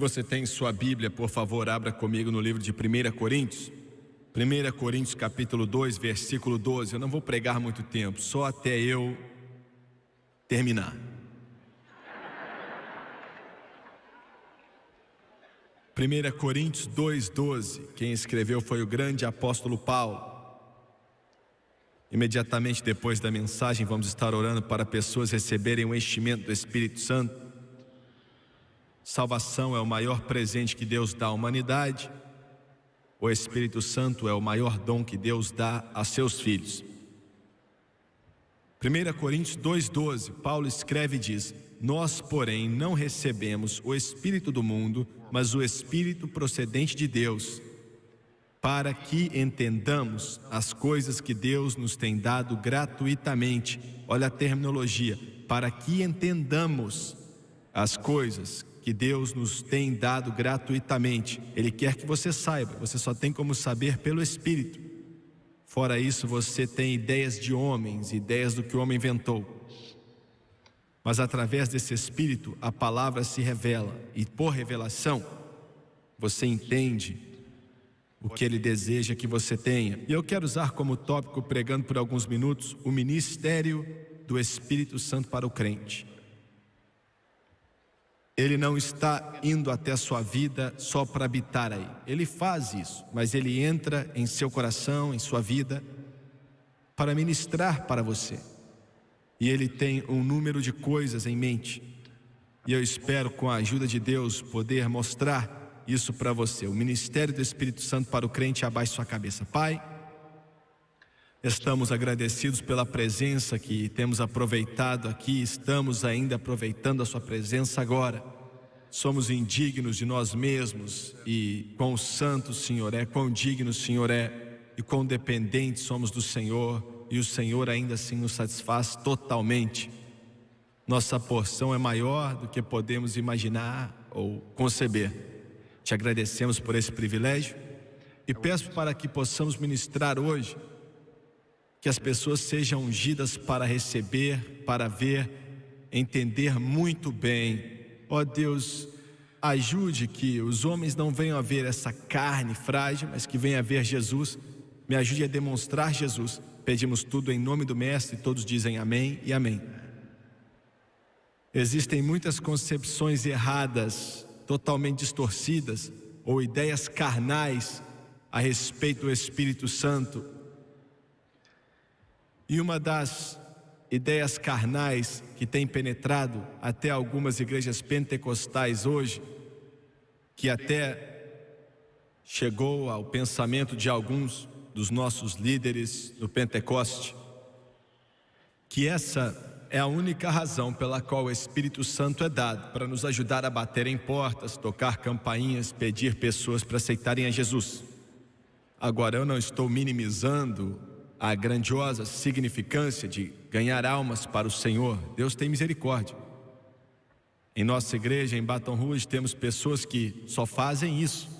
Você tem sua Bíblia, por favor, abra comigo no livro de 1 Coríntios. 1 Coríntios capítulo 2, versículo 12. Eu não vou pregar muito tempo, só até eu terminar. 1 Coríntios 2, 12. Quem escreveu foi o grande apóstolo Paulo. Imediatamente depois da mensagem, vamos estar orando para pessoas receberem o enchimento do Espírito Santo. Salvação é o maior presente que Deus dá à humanidade. O Espírito Santo é o maior dom que Deus dá a seus filhos. 1 Coríntios 2,12, Paulo escreve e diz: nós, porém, não recebemos o Espírito do mundo, mas o Espírito procedente de Deus, para que entendamos as coisas que Deus nos tem dado gratuitamente. Olha a terminologia: para que entendamos as coisas que Deus nos tem dado gratuitamente. Ele quer que você saiba, você só tem como saber pelo Espírito. Fora isso, você tem ideias de homens, ideias do que o homem inventou. Mas através desse Espírito, a palavra se revela, e por revelação, você entende o que Ele deseja que você tenha. E eu quero usar como tópico, pregando por alguns minutos, o ministério do Espírito Santo para o crente. Ele não está indo até a sua vida só para habitar aí. Ele faz isso, mas Ele entra em seu coração, em sua vida, para ministrar para você. E Ele tem um número de coisas em mente. E eu espero, com a ajuda de Deus, poder mostrar isso para você. O ministério do Espírito Santo para o crente. Abaixe sua cabeça. Pai, estamos agradecidos pela presença que temos aproveitado aqui. Estamos ainda aproveitando a sua presença agora. Somos indignos de nós mesmos, e quão santo o Senhor é, quão digno o Senhor é, e quão dependentes somos do Senhor, e o Senhor ainda assim nos satisfaz totalmente. Nossa porção é maior do que podemos imaginar ou conceber. Te agradecemos por esse privilégio e peço para que possamos ministrar hoje, que as pessoas sejam ungidas para receber, para ver, entender muito bem. Ó Deus, ajude que os homens não venham a ver essa carne frágil, mas que venham a ver Jesus. Me ajude a demonstrar Jesus. Pedimos tudo em nome do Mestre, e todos dizem amém e amém. Existem muitas concepções erradas, totalmente distorcidas, ou ideias carnais a respeito do Espírito Santo. E uma das ideias carnais que tem penetrado até algumas igrejas pentecostais hoje, que até chegou ao pensamento de alguns dos nossos líderes do Pentecoste, que essa é a única razão pela qual o Espírito Santo é dado, para nos ajudar a bater em portas, tocar campainhas, pedir pessoas para aceitarem a Jesus. Agora, eu não estou minimizando a grandiosa significância de ganhar almas para o Senhor. Deus tem misericórdia. Em nossa igreja, em Baton Rouge, temos pessoas que só fazem isso.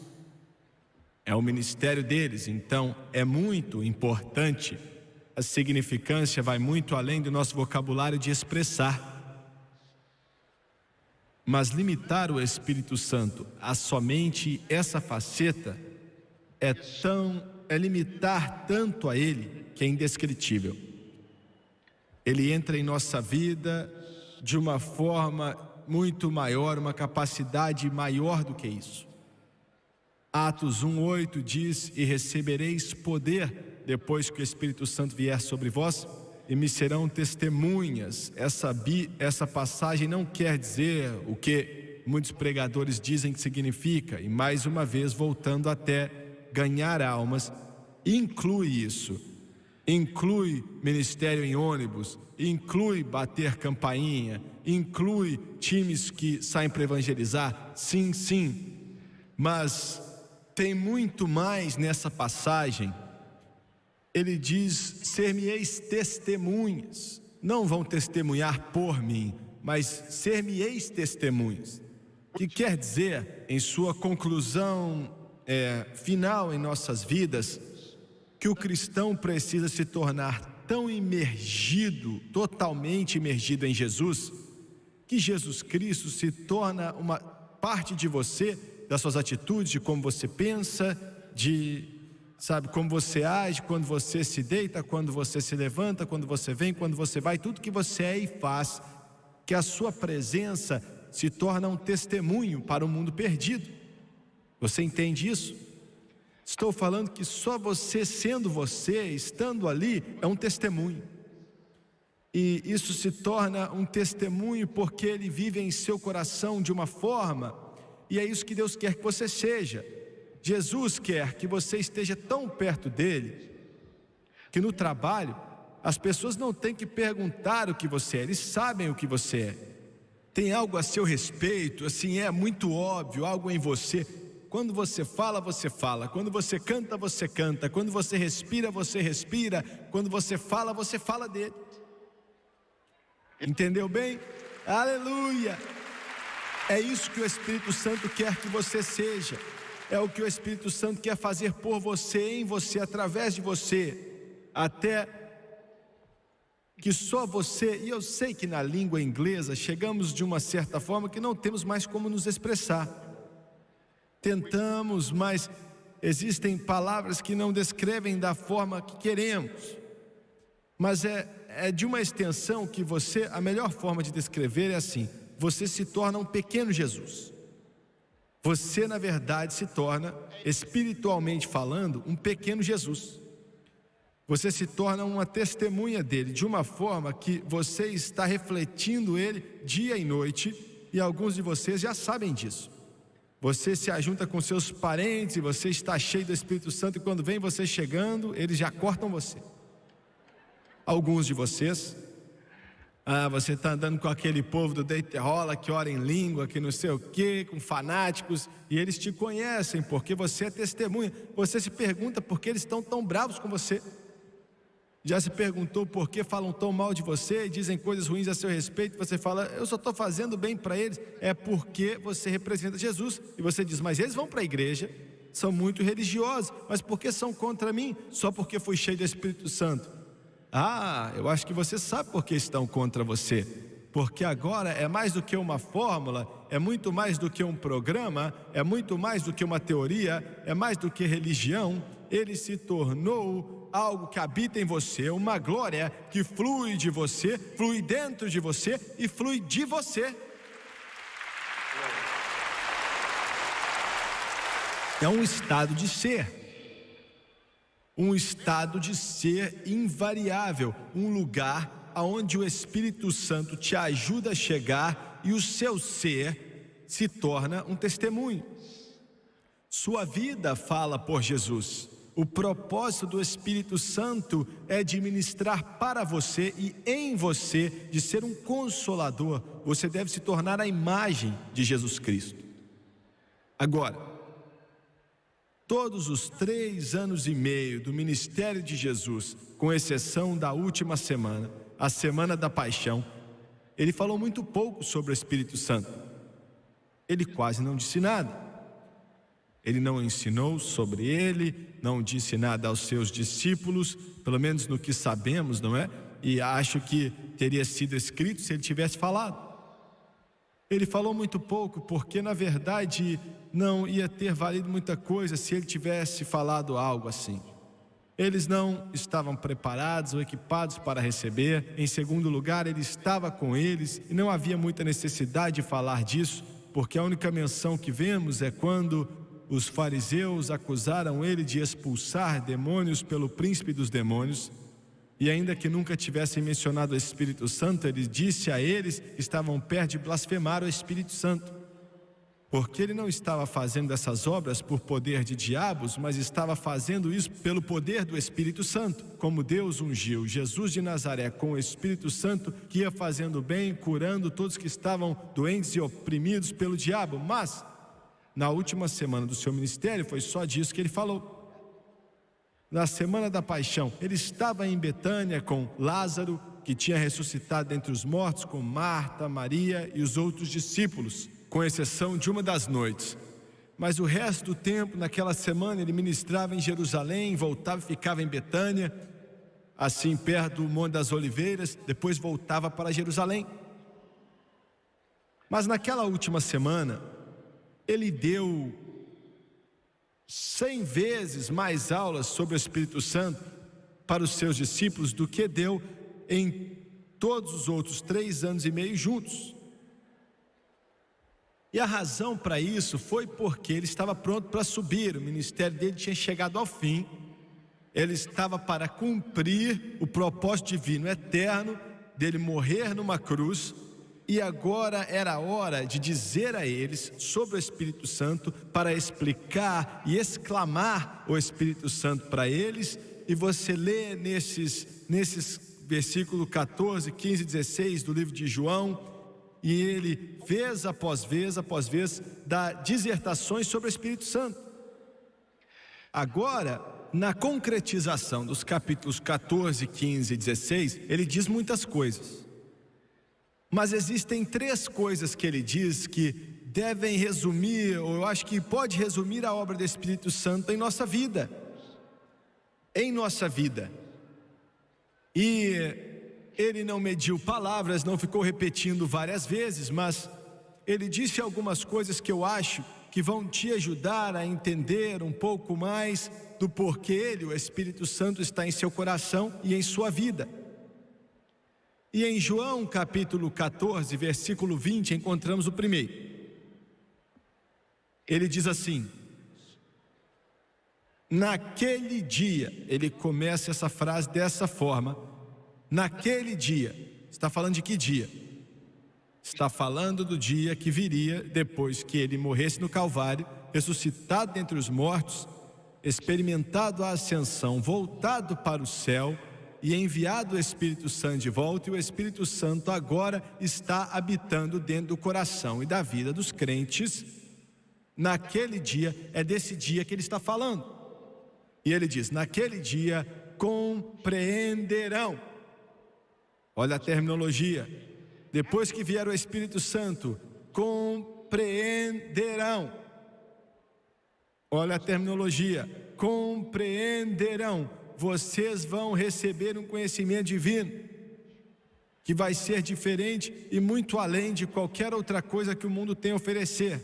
É o ministério deles, então é muito importante. A significância vai muito além do nosso vocabulário de expressar. Mas limitar o Espírito Santo a somente essa faceta é limitar tanto a Ele que é indescritível. Ele entra em nossa vida de uma forma muito maior, uma capacidade maior do que isso. Atos 1:8 diz: e recebereis poder depois que o Espírito Santo vier sobre vós, e me serão testemunhas. Essa passagem não quer dizer o que muitos pregadores dizem que significa. E mais uma vez, voltando até ganhar almas, inclui isso, inclui ministério em ônibus, inclui bater campainha, inclui times que saem para evangelizar, sim, mas tem muito mais nessa passagem. Ele diz: ser-me-eis testemunhas. Não vão testemunhar por mim, mas ser-me-eis testemunhas, que quer dizer, em sua conclusão final em nossas vidas, que o cristão precisa se tornar tão imergido, totalmente imergido em Jesus, que Jesus Cristo se torna parte de você, das suas atitudes, de como você pensa, como você age, quando você se deita, quando você se levanta, quando você vem, quando você vai, tudo que você é e faz, que a sua presença se torna um testemunho para o mundo perdido. Você entende isso? Estou falando que só você sendo você, estando ali, é um testemunho. E isso se torna um testemunho porque ele vive em seu coração de uma forma, e é isso que Deus quer que você seja. Jesus quer que você esteja tão perto dele, que no trabalho, as pessoas não têm que perguntar o que você é, eles sabem o que você é. Tem algo a seu respeito, assim, é muito óbvio, algo em você. Quando você fala, você fala. Quando você canta, você canta. Quando você respira, você respira. Quando você fala dele. Entendeu bem? Aleluia! É isso que o Espírito Santo quer que você seja. É o que o Espírito Santo quer fazer por você, em você, através de você. Até que só você, e eu sei que na língua inglesa chegamos de uma certa forma que não temos mais como nos expressar. Tentamos, mas existem palavras que não descrevem da forma que queremos. Mas é de uma extensão que a melhor forma de descrever é assim: você se torna um pequeno Jesus. Você, na verdade, se torna, espiritualmente falando, um pequeno Jesus. Você se torna uma testemunha dele, de uma forma que você está refletindo ele dia e noite, e alguns de vocês já sabem disso. Você se ajunta com seus parentes, e você está cheio do Espírito Santo, e quando vem você chegando, eles já cortam você. Alguns de vocês, você está andando com aquele povo do deita e rola, que ora em língua, que não sei o quê, com fanáticos, e eles te conhecem, porque você é testemunha. Você se pergunta por que eles estão tão bravos com você. Já se perguntou por que falam tão mal de você e dizem coisas ruins a seu respeito? Você fala, eu só estou fazendo bem para eles. É porque você representa Jesus. E você diz, mas eles vão para a igreja, são muito religiosos, mas por que são contra mim? Só porque fui cheio do Espírito Santo. Eu acho que você sabe por que estão contra você. Porque agora é mais do que uma fórmula, é muito mais do que um programa, é muito mais do que uma teoria, é mais do que religião. Ele se tornou algo que habita em você, uma glória que flui de você, flui dentro de você e flui de você. É um estado de ser. Um estado de ser invariável, um lugar aonde o Espírito Santo te ajuda a chegar e o seu ser se torna um testemunho. Sua vida fala por Jesus. O propósito do Espírito Santo é de ministrar para você e em você, de ser um consolador. Você deve se tornar a imagem de Jesus Cristo. Agora, todos os 3 anos e meio do ministério de Jesus, com exceção da última semana, a semana da paixão, ele falou muito pouco sobre o Espírito Santo. Ele quase não disse nada. Ele não ensinou sobre ele, não disse nada aos seus discípulos, pelo menos no que sabemos, não é? E acho que teria sido escrito se ele tivesse falado. Ele falou muito pouco porque, na verdade, não ia ter valido muita coisa se ele tivesse falado algo assim. Eles não estavam preparados ou equipados para receber. Em segundo lugar, ele estava com eles e não havia muita necessidade de falar disso, porque a única menção que vemos é quando os fariseus acusaram ele de expulsar demônios pelo príncipe dos demônios, e ainda que nunca tivessem mencionado o Espírito Santo, ele disse a eles que estavam perto de blasfemar o Espírito Santo, porque ele não estava fazendo essas obras por poder de diabos, mas estava fazendo isso pelo poder do Espírito Santo. Como Deus ungiu Jesus de Nazaré com o Espírito Santo, que ia fazendo bem, curando todos que estavam doentes e oprimidos pelo diabo. Mas na última semana do seu ministério foi só disso que ele falou. Na semana da paixão, ele estava em Betânia com Lázaro, que tinha ressuscitado dentre os mortos, com Marta, Maria e os outros discípulos, com exceção de uma das noites. Mas o resto do tempo, naquela semana, ele ministrava em Jerusalém, voltava e ficava em Betânia, assim perto do Monte das Oliveiras, depois voltava para Jerusalém. Mas naquela última semana, Ele deu 100 vezes mais aulas sobre o Espírito Santo para os seus discípulos do que deu em todos os outros 3 anos e meio juntos. E a razão para isso foi porque ele estava pronto para subir, o ministério dele tinha chegado ao fim, ele estava para cumprir o propósito divino eterno dele morrer numa cruz, e agora era a hora de dizer a eles sobre o Espírito Santo, para explicar e exclamar o Espírito Santo para eles. E você lê nesses versículos 14, 15 e 16 do livro de João, e ele, vez após vez, dá dissertações sobre o Espírito Santo. Agora, na concretização dos capítulos 14, 15 e 16, ele diz muitas coisas. Mas existem 3 coisas que ele diz que devem resumir, ou eu acho que pode resumir a obra do Espírito Santo em nossa vida. Em nossa vida. E ele não mediu palavras, não ficou repetindo várias vezes, mas ele disse algumas coisas que eu acho que vão te ajudar a entender um pouco mais do porquê ele, o Espírito Santo, está em seu coração e em sua vida. E em João capítulo 14, versículo 20, encontramos o primeiro. Ele diz assim: naquele dia, ele começa essa frase dessa forma, naquele dia. Está falando de que dia? Está falando do dia que viria depois que ele morresse no Calvário, ressuscitado dentre os mortos, experimentado a ascensão, voltado para o céu e enviado o Espírito Santo de volta. E o Espírito Santo agora está habitando dentro do coração e da vida dos crentes. Naquele dia, é desse dia que ele está falando. E ele diz: naquele dia compreenderão. Olha a terminologia. Depois que vier o Espírito Santo, compreenderão. Olha a terminologia. Compreenderão. Vocês vão receber um conhecimento divino que vai ser diferente e muito além de qualquer outra coisa que o mundo tem a oferecer.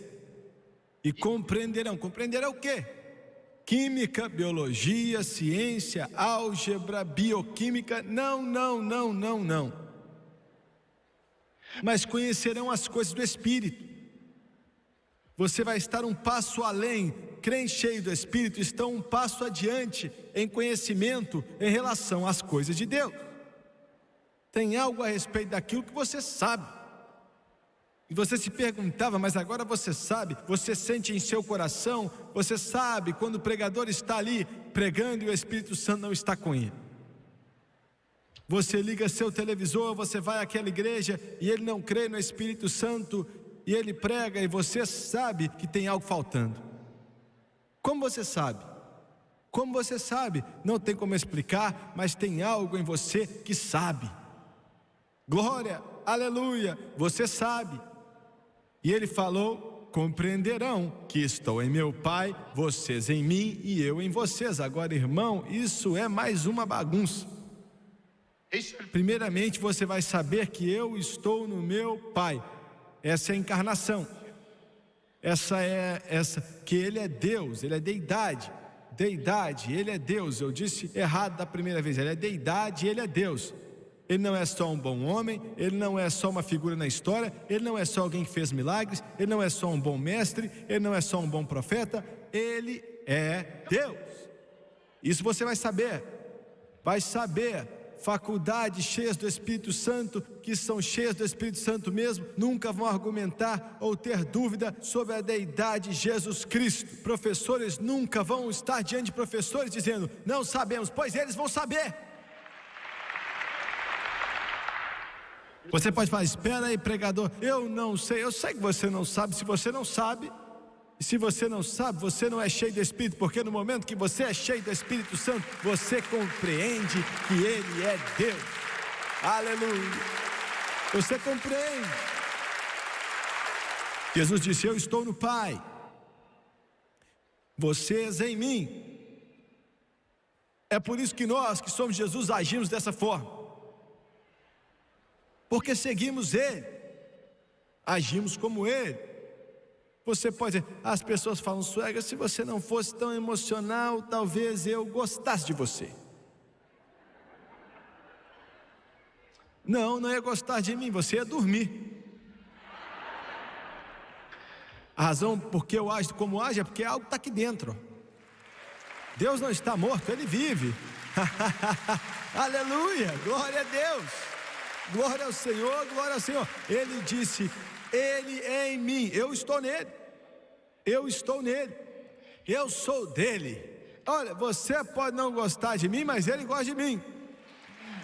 E compreenderão. Compreenderão o quê? Química, biologia, ciência, álgebra, bioquímica. Não. Mas conhecerão as coisas do Espírito. Você vai estar um passo além. Crente cheio do Espírito estão um passo adiante em conhecimento em relação às coisas de Deus. Tem algo a respeito daquilo que você sabe. E você se perguntava, mas agora você sabe, você sente em seu coração, você sabe quando o pregador está ali pregando e o Espírito Santo não está com ele. Você liga seu televisor, você vai àquela igreja e ele não crê no Espírito Santo e ele prega e você sabe que tem algo faltando. Como você sabe? Como você sabe? Não tem como explicar, mas tem algo em você que sabe. Glória, aleluia, você sabe. E ele falou: compreenderão que estou em meu Pai, vocês em mim e eu em vocês. Agora, irmão, isso é mais uma bagunça. Primeiramente, você vai saber que eu estou no meu Pai. Essa é a encarnação. Que ele é Deus, ele é deidade. Deidade, ele é Deus. Eu disse errado da primeira vez. Ele é deidade, ele é Deus. Ele não é só um bom homem, ele não é só uma figura na história, ele não é só alguém que fez milagres, ele não é só um bom mestre, ele não é só um bom profeta, ele é Deus. Isso você vai saber. Faculdades cheias do Espírito Santo, que são cheias do Espírito Santo mesmo, nunca vão argumentar ou ter dúvida sobre a deidade de Jesus Cristo. Professores nunca vão estar diante de professores dizendo: não sabemos, pois eles vão saber. Você pode falar: espera aí, pregador, eu não sei. Eu sei que você não sabe. Se você não sabe, e se você não sabe, você não é cheio do Espírito, porque no momento que você é cheio do Espírito Santo, você compreende que Ele é Deus. Aleluia. Você compreende. Jesus disse: eu estou no Pai, vocês em mim. É por isso que nós que somos Jesus agimos dessa forma, porque seguimos Ele, agimos como Ele, Você pode dizer, as pessoas falam, suegra, se você não fosse tão emocional, talvez eu gostasse de você. Não ia gostar de mim, você ia dormir. A razão porque eu ajo como age é porque algo está aqui dentro. Deus não está morto, Ele vive. Aleluia, glória a Deus. Glória ao Senhor, glória ao Senhor. Ele disse, Ele é em mim, eu estou nele. Eu estou nele, eu sou dele. Olha, você pode não gostar de mim, mas Ele gosta de mim.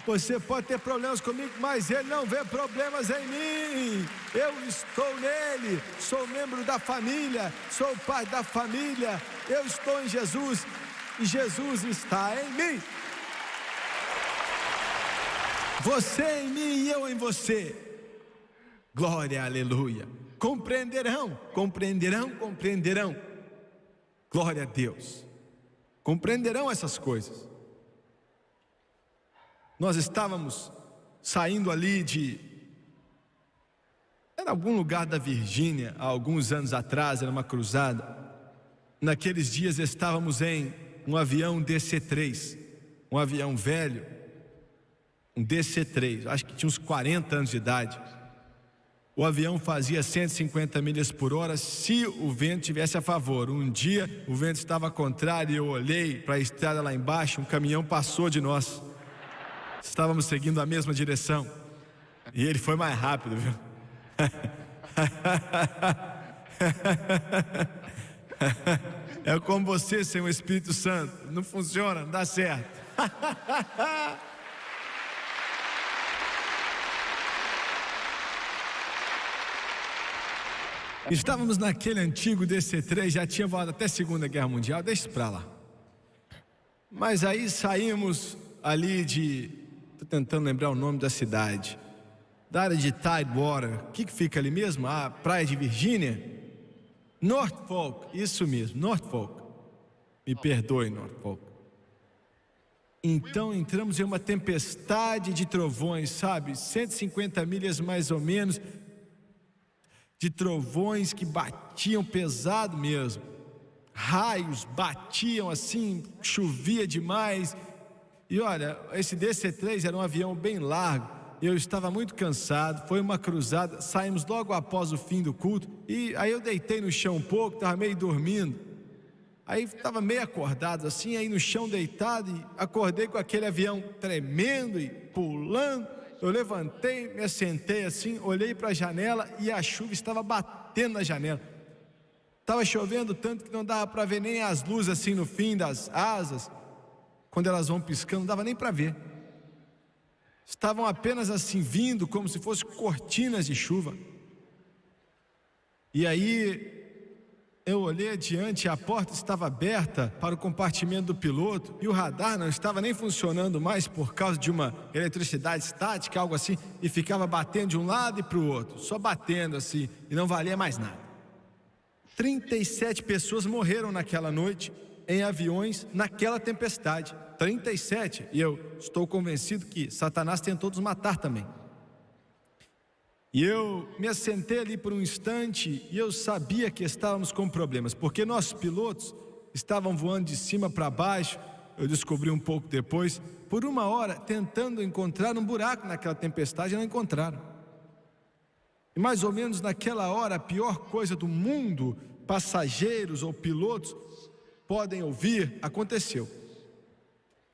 Você pode ter problemas comigo, mas Ele não vê problemas em mim. Eu estou nele, sou membro da família, sou pai da família. Eu estou em Jesus e Jesus está em mim. Você em mim e eu em você. Glória, aleluia. Compreenderão. Glória a Deus. Compreenderão essas coisas. Nós estávamos saindo ali era algum lugar da Virgínia, há alguns anos atrás, era uma cruzada. Naqueles dias estávamos em um avião DC-3, um avião velho, um DC-3, acho que tinha uns 40 anos de idade. O avião fazia 150 milhas por hora se o vento tivesse a favor. Um dia o vento estava contrário e eu olhei para a estrada lá embaixo, um caminhão passou de nós. Estávamos seguindo a mesma direção e ele foi mais rápido, viu? É como você sem o Espírito Santo, não funciona, não dá certo. Estávamos naquele antigo DC-3, já tinha voado até a Segunda Guerra Mundial, deixa isso pra lá. Mas aí saímos ali estou tentando lembrar o nome da cidade, da área de Tidewater, o que fica ali mesmo? A praia de Virgínia? Norfolk, isso mesmo, Norfolk. Me perdoe, Norfolk. Então entramos em uma tempestade de trovões, sabe? 150 milhas mais ou menos, de trovões que batiam pesado mesmo. Raios batiam assim, chovia demais. E olha, esse DC-3 era um avião bem largo. Eu estava muito cansado, foi uma cruzada, saímos logo após o fim do culto. E aí eu deitei no chão um pouco, estava meio dormindo. Aí estava meio acordado assim, aí no chão deitado, e acordei com aquele avião tremendo e pulando. Eu levantei, me assentei assim, olhei para a janela e a chuva estava batendo na janela. Estava chovendo tanto que não dava para ver nem as luzes assim no fim das asas. Quando elas vão piscando, não dava nem para ver. Estavam apenas assim vindo, como se fossem cortinas de chuva. E aí eu olhei adiante, a porta estava aberta para o compartimento do piloto e o radar não estava nem funcionando mais por causa de uma eletricidade estática, algo assim, e ficava batendo de um lado e para o outro, só batendo assim, e não valia mais nada. 37 pessoas morreram naquela noite em aviões naquela tempestade. 37, e eu estou convencido que Satanás tentou nos matar também. E eu me assentei ali por um instante e eu sabia que estávamos com problemas, porque nossos pilotos estavam voando de cima para baixo, eu descobri um pouco depois, por uma hora tentando encontrar um buraco naquela tempestade e não encontraram. E mais ou menos naquela hora, a pior coisa do mundo, passageiros ou pilotos podem ouvir, aconteceu.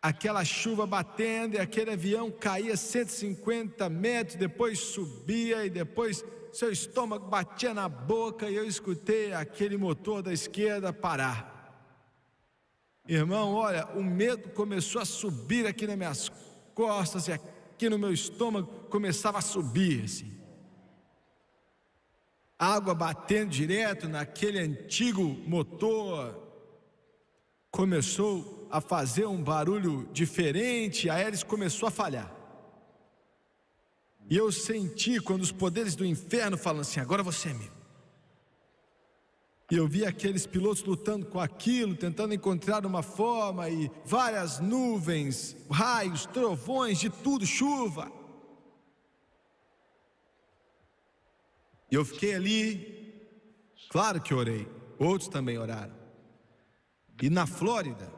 Aquela chuva batendo e aquele avião caía 150 metros, depois subia e depois seu estômago batia na boca e eu escutei aquele motor da esquerda parar. Irmão, olha, o medo começou a subir aqui nas minhas costas e aqui no meu estômago começava a subir assim. Água batendo direto naquele antigo motor. Começou a fazer um barulho diferente, a hélice começou a falhar. E eu senti quando os poderes do inferno falam assim, agora você é meu. E eu vi aqueles pilotos lutando com aquilo, tentando encontrar uma forma, e várias nuvens, raios, trovões, de tudo, chuva. E eu fiquei ali, Claro que orei, outros também oraram. E na Flórida,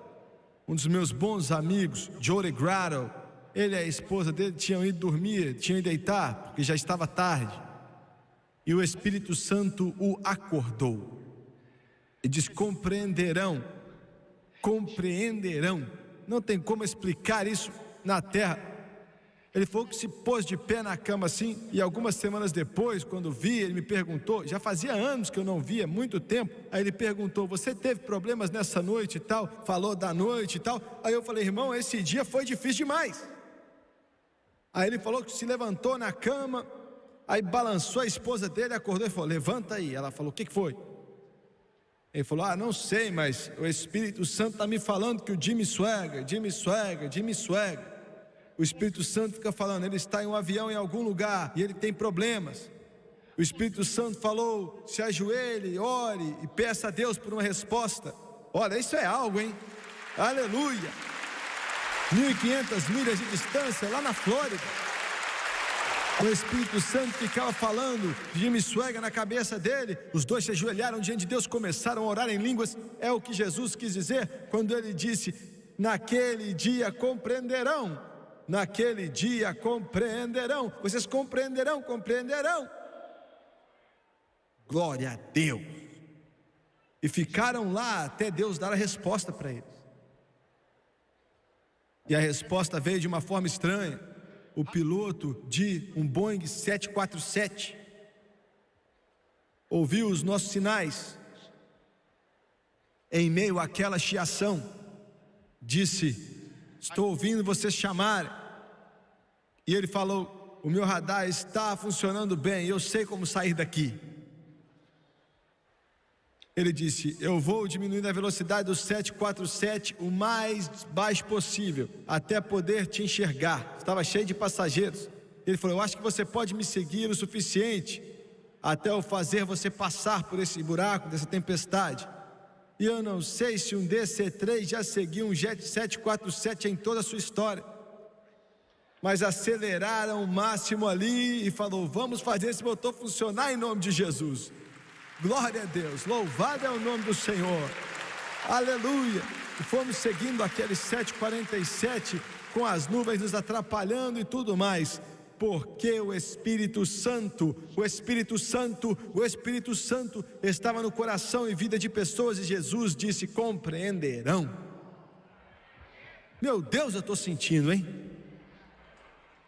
um dos meus bons amigos, Joey Grado, ele e a esposa dele tinham ido dormir, tinham ido deitar, porque já estava tarde. E o Espírito Santo o acordou. E diz: compreenderão. Não tem como explicar isso na terra. Ele falou que se pôs de pé na cama assim, e algumas semanas depois, quando vi, ele me perguntou, já fazia anos que eu não via, muito tempo. Aí ele perguntou: você teve problemas nessa noite e tal? Falou da noite e tal. Aí eu falei: irmão, esse dia foi difícil demais. Aí ele falou que se levantou na cama, aí balançou a esposa dele, acordou e falou: levanta aí. Ela falou: o que foi? Ele falou: não sei, mas o Espírito Santo está me falando que o Jimmy Swaggart. O Espírito Santo fica falando, ele está em um avião em algum lugar e ele tem problemas. O Espírito Santo falou: se ajoelhe, ore e peça a Deus por uma resposta. Olha, isso é algo, hein? Aleluia! 1.500 milhas de distância, lá na Flórida. O Espírito Santo ficava falando de Jimmy Swaggart na cabeça dele. Os dois se ajoelharam diante de Deus, começaram a orar em línguas. É o que Jesus quis dizer quando ele disse: naquele dia compreenderão. Naquele dia compreenderão. Vocês compreenderão. Glória a Deus. E ficaram lá até Deus dar a resposta para eles. E a resposta veio de uma forma estranha. O piloto de um Boeing 747 ouviu os nossos sinais. Em meio àquela chiação, disse: estou ouvindo vocês chamarem. E ele falou: o meu radar está funcionando bem, eu sei como sair daqui. Ele disse: eu vou diminuindo a velocidade do 747 o mais baixo possível, até poder te enxergar. Estava cheio de passageiros. Ele falou: eu acho que você pode me seguir o suficiente até eu fazer você passar por esse buraco, dessa tempestade. E eu não sei se um DC-3 já seguiu um Jet 747 em toda a sua história, mas aceleraram o máximo ali e falou: vamos fazer esse motor funcionar em nome de Jesus. Glória a Deus, louvado é o nome do Senhor, aleluia. E fomos seguindo aquele 747 com as nuvens nos atrapalhando e tudo mais, porque o Espírito Santo estava no coração e vida de pessoas, e Jesus disse: compreenderão. Meu Deus, eu estou sentindo, hein?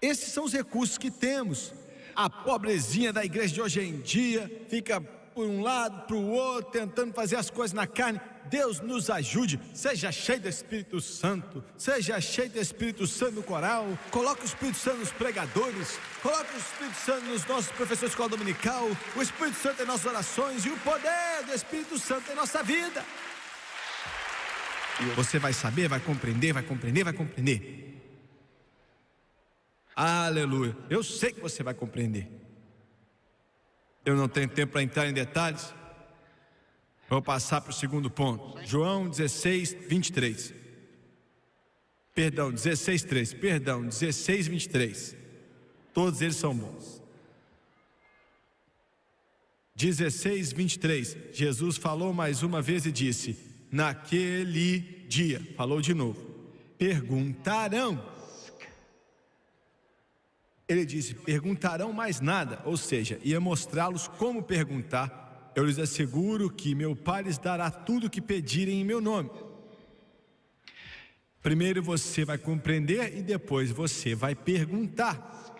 Esses são os recursos que temos. A pobrezinha da igreja de hoje em dia fica por um lado, para o outro, tentando fazer as coisas na carne. Deus nos ajude. Seja cheio do Espírito Santo. Seja cheio do Espírito Santo no coral. Coloque o Espírito Santo nos pregadores. Coloque o Espírito Santo nos nossos professores de escola dominical. O Espírito Santo em nossas orações. E o poder do Espírito Santo em nossa vida. Você vai saber, vai compreender. Aleluia. Eu sei que você vai compreender. Eu não tenho tempo para entrar em detalhes. Vou passar para o segundo ponto. João 16, 23. Perdão, 16, 3. Perdão, 16, 23. Todos eles são bons. 16, 23. Jesus falou mais uma vez e disse: naquele dia, falou de novo, perguntarão. Ele disse: perguntarão mais nada, ou seja, ia mostrá-los como perguntar. Eu lhes asseguro que meu Pai lhes dará tudo o que pedirem em meu nome. Primeiro você vai compreender e depois você vai perguntar.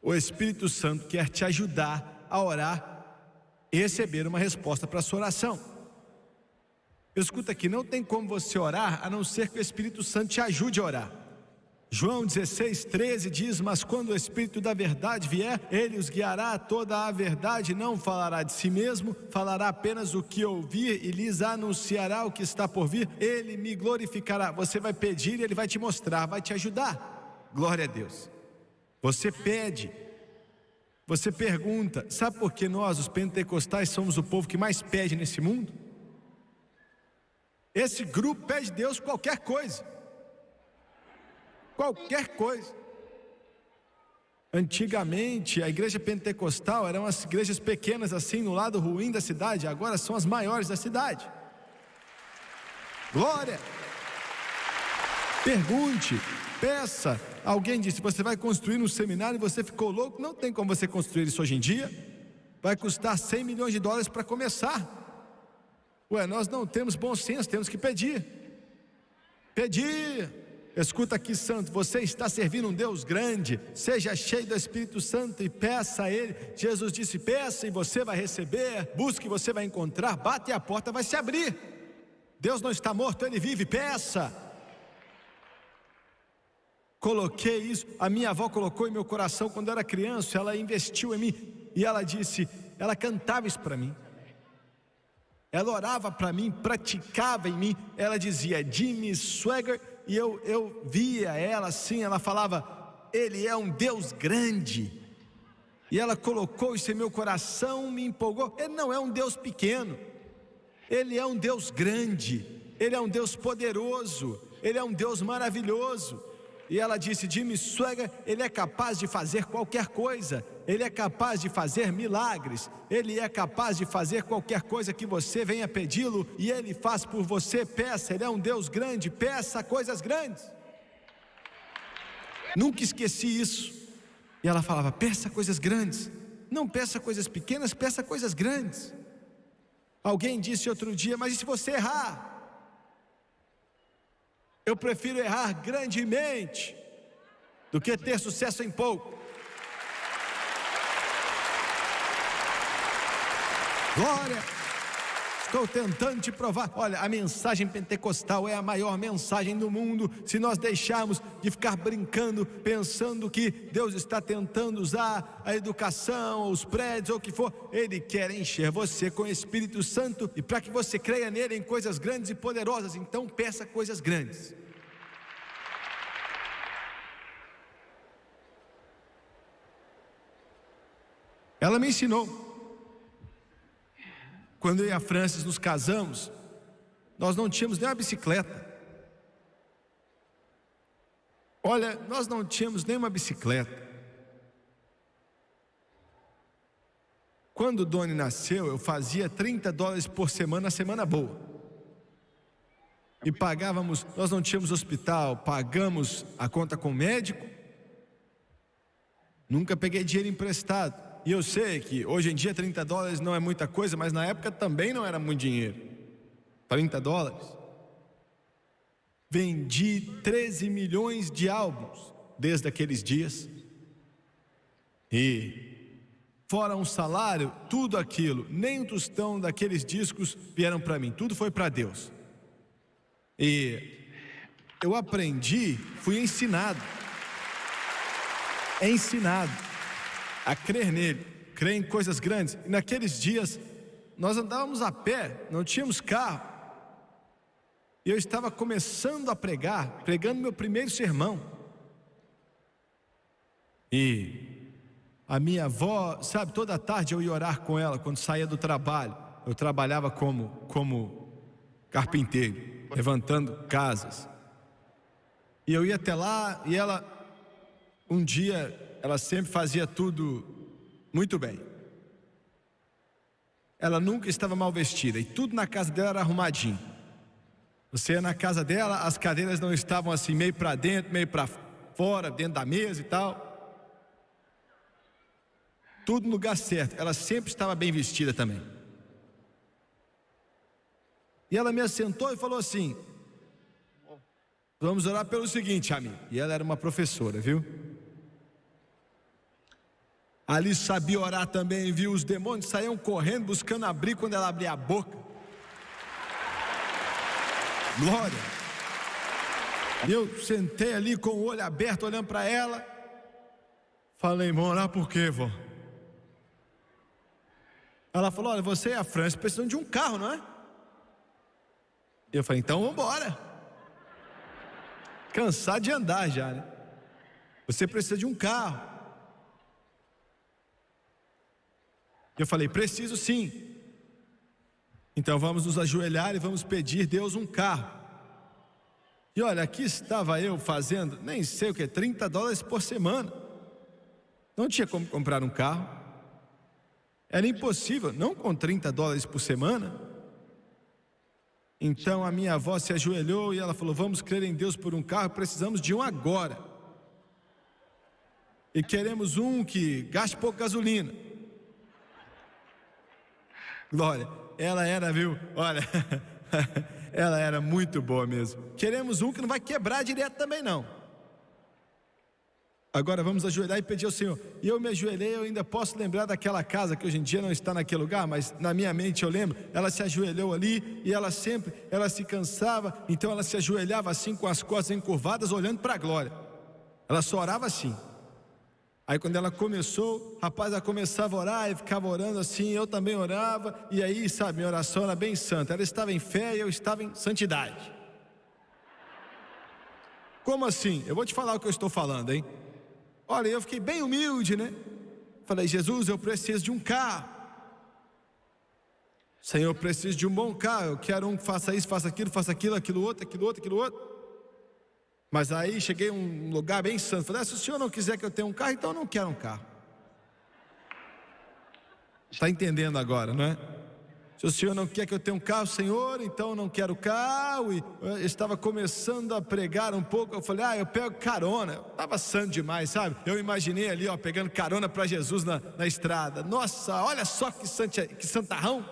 O Espírito Santo quer te ajudar a orar e receber uma resposta para a sua oração. Escuta aqui, não tem como você orar a não ser que o Espírito Santo te ajude a orar. João 16, 13 diz: mas quando o Espírito da verdade vier, ele os guiará a toda a verdade, não falará de si mesmo, falará apenas o que ouvir e lhes anunciará o que está por vir. Ele me glorificará. Você vai pedir e ele vai te mostrar, vai te ajudar. Glória a Deus. Você pede, você pergunta. Sabe por que nós, os pentecostais, somos o povo que mais pede nesse mundo? Esse grupo pede a Deus qualquer coisa. Qualquer coisa. Antigamente, a igreja pentecostal eram as igrejas pequenas assim, no lado ruim da cidade. Agora são as maiores da cidade. Glória! Pergunte, peça. Alguém disse, você vai construir um seminário e você ficou louco? Não tem como você construir isso hoje em dia. Vai custar 100 milhões de dólares para começar. Ué, nós não temos bom senso, temos que pedir. Pedir. Escuta aqui, santo, você está servindo um Deus grande. Seja cheio do Espírito Santo e peça a Ele. Jesus disse, peça e você vai receber. Busque e você vai encontrar. Bate e a porta vai se abrir. Deus não está morto, Ele vive, peça. Coloquei isso, a minha avó colocou em meu coração quando eu era criança. Ela investiu em mim e ela disse, ela cantava isso para mim. Ela orava para mim, praticava em mim. Ela dizia, Jimmy Swaggart. E eu via ela assim, ela falava, Ele é um Deus grande. E ela colocou isso em meu coração, me empolgou. Ele não é um Deus pequeno, Ele é um Deus grande, Ele é um Deus poderoso, Ele é um Deus maravilhoso. E ela disse, Jimmy Swaggart, Ele é capaz de fazer qualquer coisa. Ele é capaz de fazer milagres. Ele é capaz de fazer qualquer coisa que você venha pedi-lo, e Ele faz por você. Peça, Ele é um Deus grande, peça coisas grandes. Nunca esqueci isso. E ela falava, peça coisas grandes. Não peça coisas pequenas, peça coisas grandes. Alguém disse outro dia, mas e se você errar? Eu prefiro errar grandemente do que ter sucesso em pouco. Glória! Estou tentando te provar. Olha, a mensagem pentecostal é a maior mensagem do mundo. Se nós deixarmos de ficar brincando, pensando que Deus está tentando usar a educação, os prédios ou o que for, Ele quer encher você com o Espírito Santo, e para que você creia nele em coisas grandes e poderosas, então peça coisas grandes. Ela me ensinou. Quando eu e a Francis nos casamos, nós não tínhamos nem uma bicicleta. Olha, nós não tínhamos nem uma bicicleta. Quando o Doni nasceu, eu fazia $30 por semana, semana boa. E pagávamos, nós não tínhamos hospital, pagamos a conta com o médico. Nunca peguei dinheiro emprestado. E eu sei que hoje em dia $30 não é muita coisa, mas na época também não era muito dinheiro. $30. Vendi 13 milhões de álbuns desde aqueles dias. E fora um salário, tudo aquilo, nem um tostão daqueles discos vieram para mim, tudo foi para Deus. E eu aprendi, fui ensinado a crer nele, crer em coisas grandes. E naqueles dias nós andávamos a pé, não tínhamos carro, e eu estava começando a pregar, pregando meu primeiro sermão. E a minha avó, sabe, toda tarde eu ia orar com ela quando saía do trabalho. Eu trabalhava como carpinteiro, levantando casas, e eu ia até lá, e ela, um dia, ela sempre fazia tudo muito bem. Ela nunca estava mal vestida, e tudo na casa dela era arrumadinho. Você ia na casa dela, as cadeiras não estavam assim, meio para dentro, meio para fora, dentro da mesa e tal. Tudo no lugar certo. Ela sempre estava bem vestida também. E ela me assentou e falou assim, vamos orar pelo seguinte, amigo. E ela era uma professora, viu? Ali sabia orar também, viu? Os demônios saíam correndo, buscando abrir quando ela abria a boca. Glória! E eu sentei ali com o olho aberto, olhando para ela. Falei, vamos orar por quê, vó? Ela falou, olha, você e a França precisam de um carro, não é? Eu falei, então vamos embora. Cansado de andar já, né? Você precisa de um carro. Eu falei, preciso sim. Então vamos nos ajoelhar e vamos pedir Deus um carro. E olha, aqui estava eu fazendo, nem sei o que, $30 por semana. Não tinha como comprar um carro. Era impossível, não com $30 por semana. Então a minha avó se ajoelhou e ela falou: vamos crer em Deus por um carro, precisamos de um agora. E queremos um que gaste pouco gasolina. Glória, ela era, viu? Olha, ela era muito boa mesmo. Queremos um que não vai quebrar direto também não. Agora vamos ajoelhar e pedir ao Senhor. E eu me ajoelhei, eu ainda posso lembrar daquela casa que hoje em dia não está naquele lugar, mas na minha mente eu lembro. Ela se ajoelhou ali e ela se cansava, então ela se ajoelhava assim com as costas encurvadas, olhando para a glória. Ela só orava assim. Aí quando ela começou, rapaz, ela começava a orar e ficava orando assim, eu também orava. E aí, sabe, minha oração era bem santa. Ela estava em fé e eu estava em santidade. Como assim? Eu vou te falar o que eu estou falando, hein? Olha, eu fiquei bem humilde, né? Falei: Jesus, eu preciso de um carro. Senhor, eu preciso de um bom carro. Eu quero um que faça isso, faça aquilo, faça aquilo, aquilo outro. Mas aí cheguei a um lugar bem santo. Falei: se o Senhor não quiser que eu tenha um carro, então eu não quero um carro. Está entendendo agora, não é? Se o Senhor não quer que eu tenha um carro, Senhor, então eu não quero carro. E eu estava começando a pregar um pouco. Eu falei: eu pego carona. Eu estava santo demais, sabe? Eu imaginei ali, pegando carona para Jesus na estrada. Nossa, olha só que santarrão.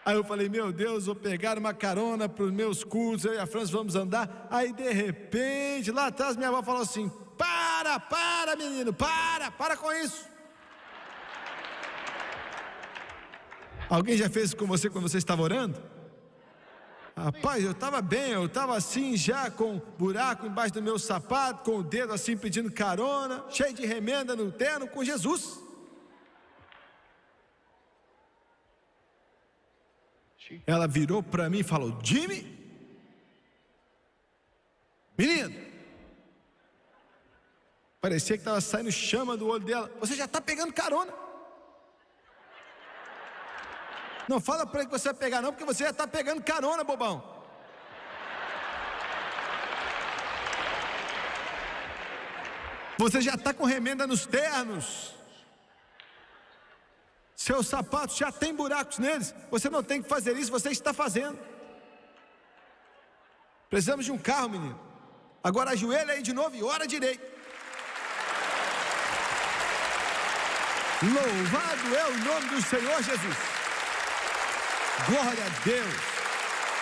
Aí eu falei: meu Deus, vou pegar uma carona para os meus cultos, eu e a França vamos andar. Aí de repente, lá atrás minha avó falou assim: para menino, para com isso. Alguém já fez isso com você quando você estava orando? Rapaz, eu estava bem, eu estava assim já com buraco embaixo do meu sapato, com o dedo assim pedindo carona, cheio de remenda no terno, com Jesus. Ela virou para mim e falou: Jimmy, menino, parecia que estava saindo chama do olho dela. Você já está pegando carona. Não fala para ele que você vai pegar não, porque você já está pegando carona, bobão. Você já está com remenda nos ternos. Seus sapatos já tem buracos neles. Você não tem que fazer isso, você está fazendo. Precisamos de um carro, menino. Agora ajoelha aí de novo e ora direito. Louvado é o nome do Senhor Jesus. Glória a Deus.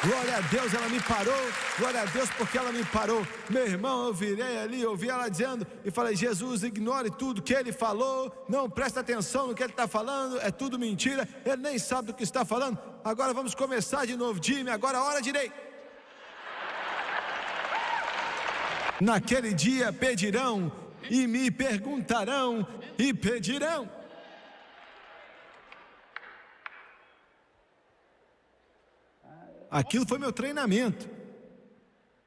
Glória a Deus, ela me parou. Glória a Deus porque ela me parou. Meu irmão, eu virei ali, ouvi ela dizendo e falei: Jesus, ignore tudo que ele falou. Não presta atenção no que ele está falando. É tudo mentira, ele nem sabe do que está falando. Agora vamos começar de novo, Jimmy. Agora ora direito. Naquele dia pedirão e me perguntarão e pedirão. Aquilo foi meu treinamento.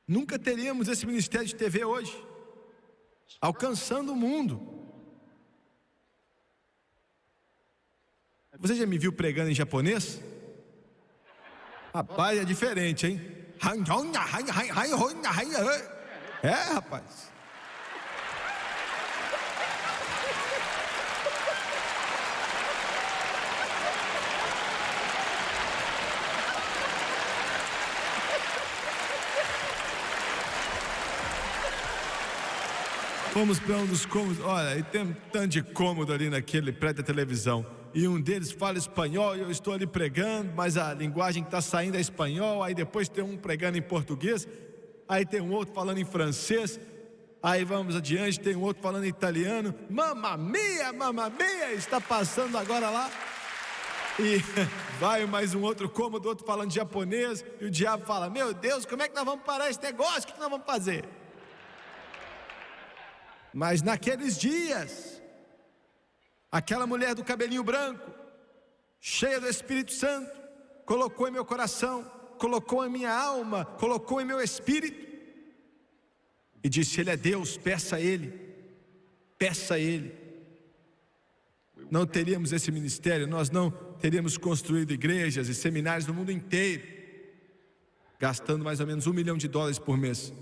Nunca teríamos esse ministério de TV hoje, alcançando o mundo. Você já me viu pregando em japonês? Rapaz, é diferente, hein? É, rapaz. Fomos para um dos cômodos, olha, e tem um tanto de cômodo ali naquele prédio da televisão. E um deles fala espanhol e eu estou ali pregando, mas a linguagem que está saindo é espanhol. Aí depois tem um pregando em português, aí tem um outro falando em francês. Aí vamos adiante, tem um outro falando em italiano. Mamma mia, está passando agora lá. E vai mais um outro cômodo, outro falando japonês. E o diabo fala: meu Deus, como é que nós vamos parar esse negócio? O que nós vamos fazer? Mas naqueles dias, aquela mulher do cabelinho branco, cheia do Espírito Santo, colocou em meu coração, colocou em minha alma, colocou em meu espírito e disse: ele é Deus, peça a Ele, peça a Ele. Não teríamos esse ministério, nós não teríamos construído igrejas e seminários no mundo inteiro, gastando mais ou menos $1 milhão por mês,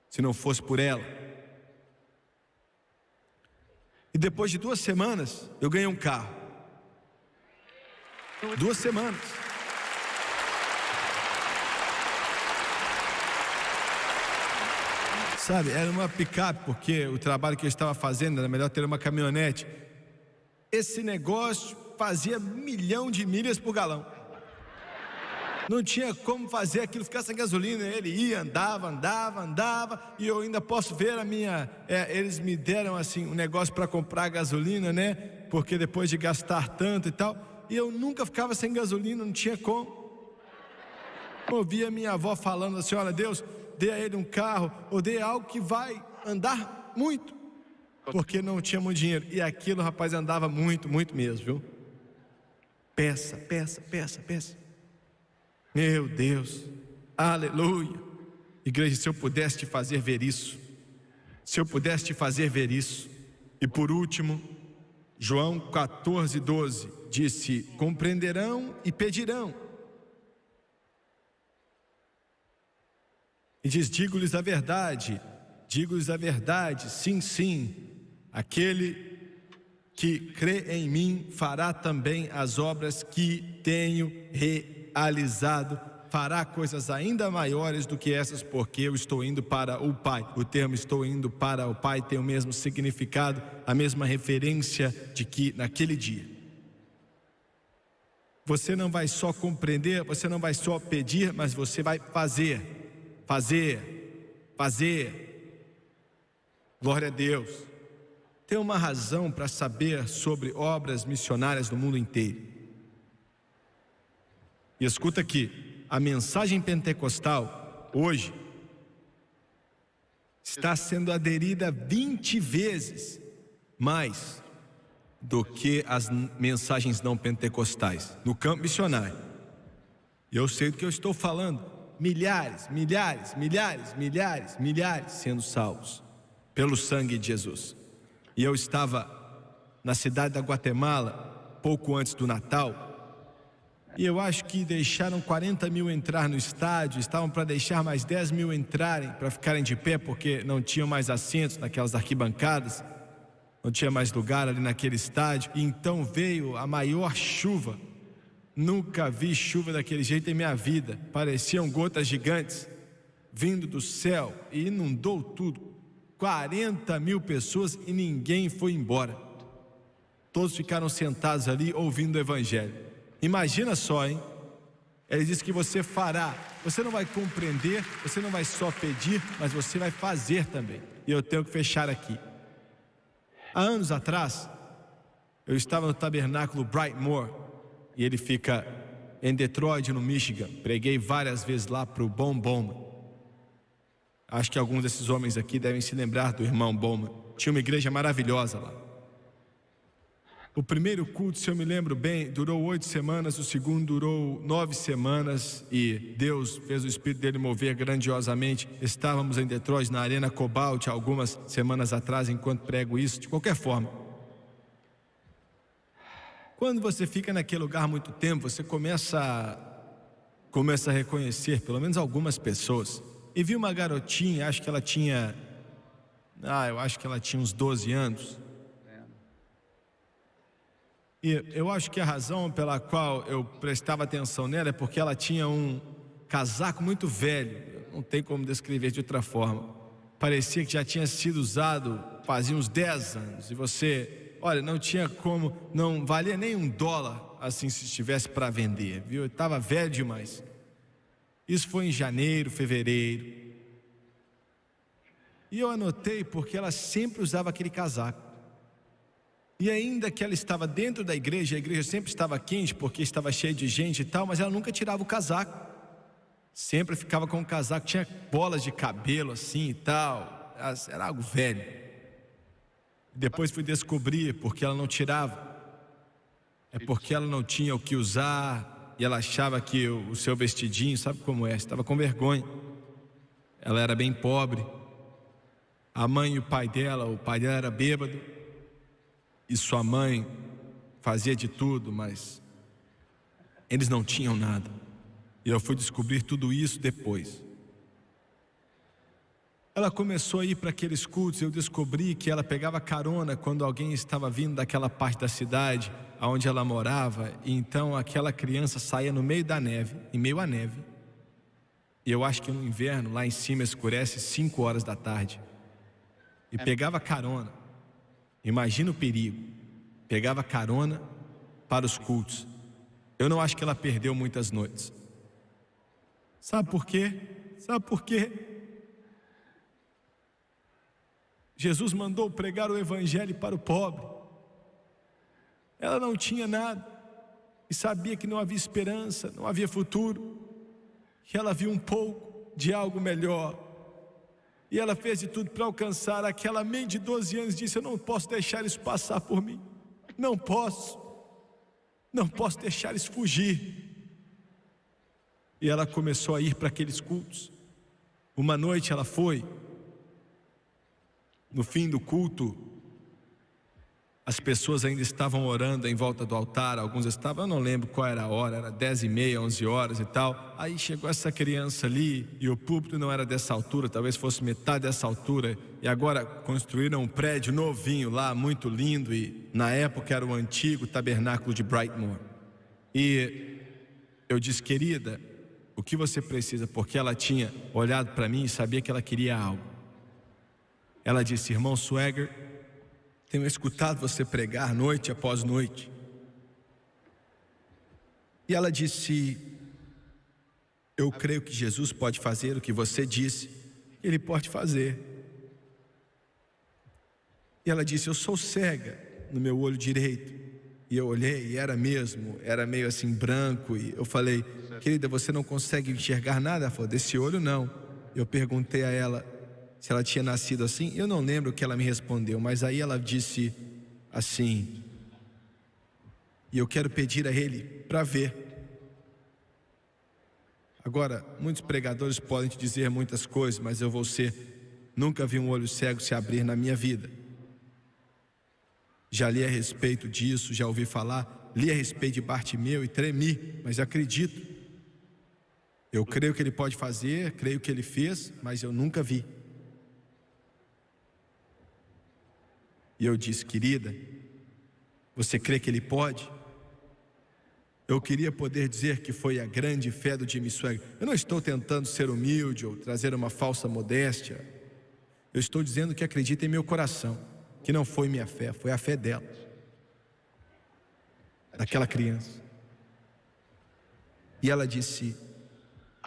se não fosse por ela. E depois de 2 semanas, eu ganhei um carro. 2 semanas. Sabe, era uma picape, porque o trabalho que eu estava fazendo era melhor ter uma caminhonete. Esse negócio fazia 1 milhão de milhas por galão. Não tinha como fazer aquilo ficar sem gasolina. Ele ia, andava, e eu ainda posso ver a minha... eles me deram assim um negócio para comprar gasolina, né? Porque depois de gastar tanto e tal, e eu nunca ficava sem gasolina, não tinha como. Eu ouvia minha avó falando assim: olha, Deus, dê a ele um carro, ou dê algo que vai andar muito, porque não tinha muito dinheiro. E aquilo, rapaz, andava muito, muito mesmo, viu? Peça. Meu Deus, aleluia. Igreja, se eu pudesse te fazer ver isso, E por último, João 14:12 disse: compreenderão e pedirão. E diz: digo-lhes a verdade, sim, aquele que crê em mim fará também as obras que tenho realizado, fará coisas ainda maiores do que essas, porque eu estou indo para o Pai. O termo estou indo para o Pai tem o mesmo significado, a mesma referência de que naquele dia você não vai só compreender, você não vai só pedir, mas você vai fazer. Glória a Deus. Tem uma razão para saber sobre obras missionárias no mundo inteiro. E escuta aqui, a mensagem pentecostal hoje está sendo aderida 20 vezes mais do que as mensagens não pentecostais no campo missionário. E eu sei do que eu estou falando. Milhares sendo salvos pelo sangue de Jesus. E eu estava na cidade da Guatemala pouco antes do Natal, e eu acho que deixaram 40 mil entrar no estádio. Estavam para deixar mais 10 mil entrarem, para ficarem de pé, porque não tinham mais assentos naquelas arquibancadas, não tinha mais lugar ali naquele estádio. E então veio a maior chuva. Nunca vi chuva daquele jeito em minha vida. Pareciam gotas gigantes vindo do céu e inundou tudo. 40 mil pessoas e ninguém foi embora. Todos ficaram sentados ali ouvindo o evangelho. Imagina só, hein? Ele diz que você fará. Você não vai compreender, você não vai só pedir, mas você vai fazer também. E eu tenho que fechar aqui. Há anos atrás, eu estava no tabernáculo Brightmoor, e ele fica em Detroit, no Michigan. Preguei várias vezes lá para o Bon Bowman. Acho que alguns desses homens aqui devem se lembrar do irmão Bowman. Tinha uma igreja maravilhosa lá. O primeiro culto, se eu me lembro bem, durou 8 semanas. O segundo durou 9 semanas. E Deus fez o Espírito dele mover grandiosamente. Estávamos em Detroit, na Arena Cobalt, algumas semanas atrás, enquanto prego isso. De qualquer forma, quando você fica naquele lugar muito tempo, você começa a reconhecer pelo menos algumas pessoas. E vi uma garotinha, acho que ela tinha uns 12 anos. E eu acho que a razão pela qual eu prestava atenção nela é porque ela tinha um casaco muito velho. Não tem como descrever de outra forma. Parecia que já tinha sido usado fazia uns 10 anos. E você... olha, não tinha como, não valia nem $1 assim se estivesse para vender, viu? Estava velho demais. Isso foi em janeiro, fevereiro. E eu anotei porque ela sempre usava aquele casaco. E ainda que ela estava dentro da igreja, a igreja sempre estava quente porque estava cheia de gente e tal, mas ela nunca tirava o casaco. Sempre ficava com o casaco, tinha bolas de cabelo assim e tal. Era algo velho. Depois fui descobrir porque ela não tirava. É porque ela não tinha o que usar e ela achava que o seu vestidinho, sabe como é? Estava com vergonha. Ela era bem pobre. A mãe e o pai dela era bêbado. E sua mãe fazia de tudo, mas eles não tinham nada. E eu fui descobrir tudo isso depois. ela começou a ir para aqueles cultos. Eu descobri que ela pegava carona quando alguém estava vindo daquela parte da cidade onde ela morava, e então aquela criança saía no meio da neve, em meio à neve. E eu acho que no inverno lá em cima escurece 5 horas da tarde. E pegava carona. Imagina o perigo. Pegava carona para os cultos. Eu não acho que ela perdeu muitas noites. Sabe por quê? Sabe por quê? Jesus mandou pregar o evangelho para o pobre. Ela não tinha nada e sabia que não havia esperança, não havia futuro. E ela viu um pouco de algo melhor. E ela fez de tudo para alcançar. Aquela mãe de 12 anos disse: eu não posso deixar isso passar por mim. Não posso. Não posso deixar isso fugir. E ela começou a ir para aqueles cultos. Uma noite ela foi. No fim do culto, as pessoas ainda estavam orando em volta do altar. Alguns estavam, eu não lembro qual era a hora, era 10h30, 11 horas e tal. Aí chegou essa criança ali, e o púlpito não era dessa altura, talvez fosse metade dessa altura. E agora construíram um prédio novinho lá, muito lindo. E na época era o antigo tabernáculo de Brightmoor. E eu disse: querida, o que você precisa? Porque ela tinha olhado para mim e sabia que ela queria algo. Ela disse: irmão Swagger, tenho escutado você pregar noite após noite. E ela disse: eu creio que Jesus pode fazer o que você disse. Ele pode fazer. E ela disse: eu sou cega no meu olho direito. E eu olhei e era mesmo, era meio assim branco. E eu falei: querida, você não consegue enxergar nada? Ela falou: desse olho não. Eu perguntei a ela se ela tinha nascido assim. Eu não lembro o que ela me respondeu, mas aí ela disse assim: e eu quero pedir a ele para ver. Agora, muitos pregadores podem te dizer muitas coisas, mas eu vou ser: nunca vi um olho cego se abrir na minha vida. Já li a respeito disso, já ouvi falar, li a respeito de Bartimeu e tremi, mas acredito. Eu creio que ele pode fazer, creio que ele fez, mas eu nunca vi. E eu disse: querida, você crê que ele pode? Eu queria poder dizer que foi a grande fé do Jimmy Swagger. Eu não estou tentando ser humilde ou trazer uma falsa modéstia. Eu estou dizendo que acredito em meu coração, que não foi minha fé, foi a fé dela, daquela criança. E ela disse: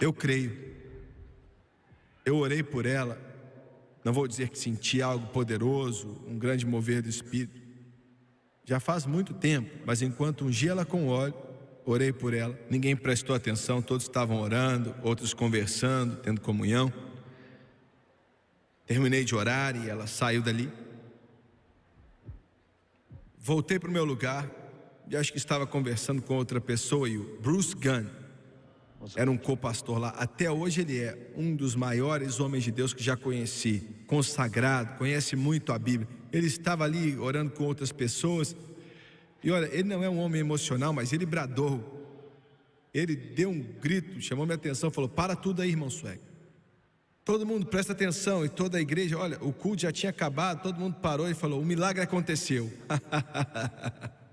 eu creio. Eu orei por ela. Não vou dizer que senti algo poderoso, um grande mover do Espírito. Já faz muito tempo, mas enquanto ungi ela com óleo, orei por ela. Ninguém prestou atenção, todos estavam orando, outros conversando, tendo comunhão. Terminei de orar e ela saiu dali. Voltei para o meu lugar e acho que estava conversando com outra pessoa, e o Bruce Gunn era um co-pastor lá. Até hoje ele é um dos maiores homens de Deus que já conheci, consagrado, conhece muito a Bíblia. Ele estava ali orando com outras pessoas. E olha, ele não é um homem emocional, mas ele bradou. Ele deu um grito, chamou minha atenção, falou: para tudo aí, irmão Swagger. Todo mundo presta atenção. E toda a igreja, olha, o culto já tinha acabado, todo mundo parou e falou: o milagre aconteceu.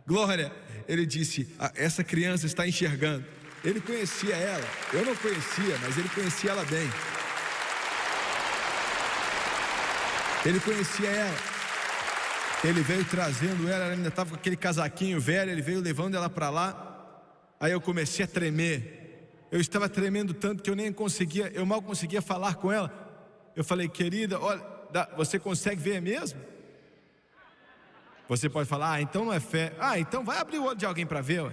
Glória. Ele disse: essa criança está enxergando. Ele conhecia ela, eu não conhecia, mas ele conhecia ela bem. Ele conhecia ela. Ele veio trazendo ela ainda estava com aquele casaquinho velho, ele veio levando ela para lá. Aí eu comecei a tremer. Eu estava tremendo tanto que eu mal conseguia falar com ela. Eu falei: querida, olha, você consegue ver mesmo? Você pode falar: então não é fé. Então vai abrir o olho de alguém para ver, ué.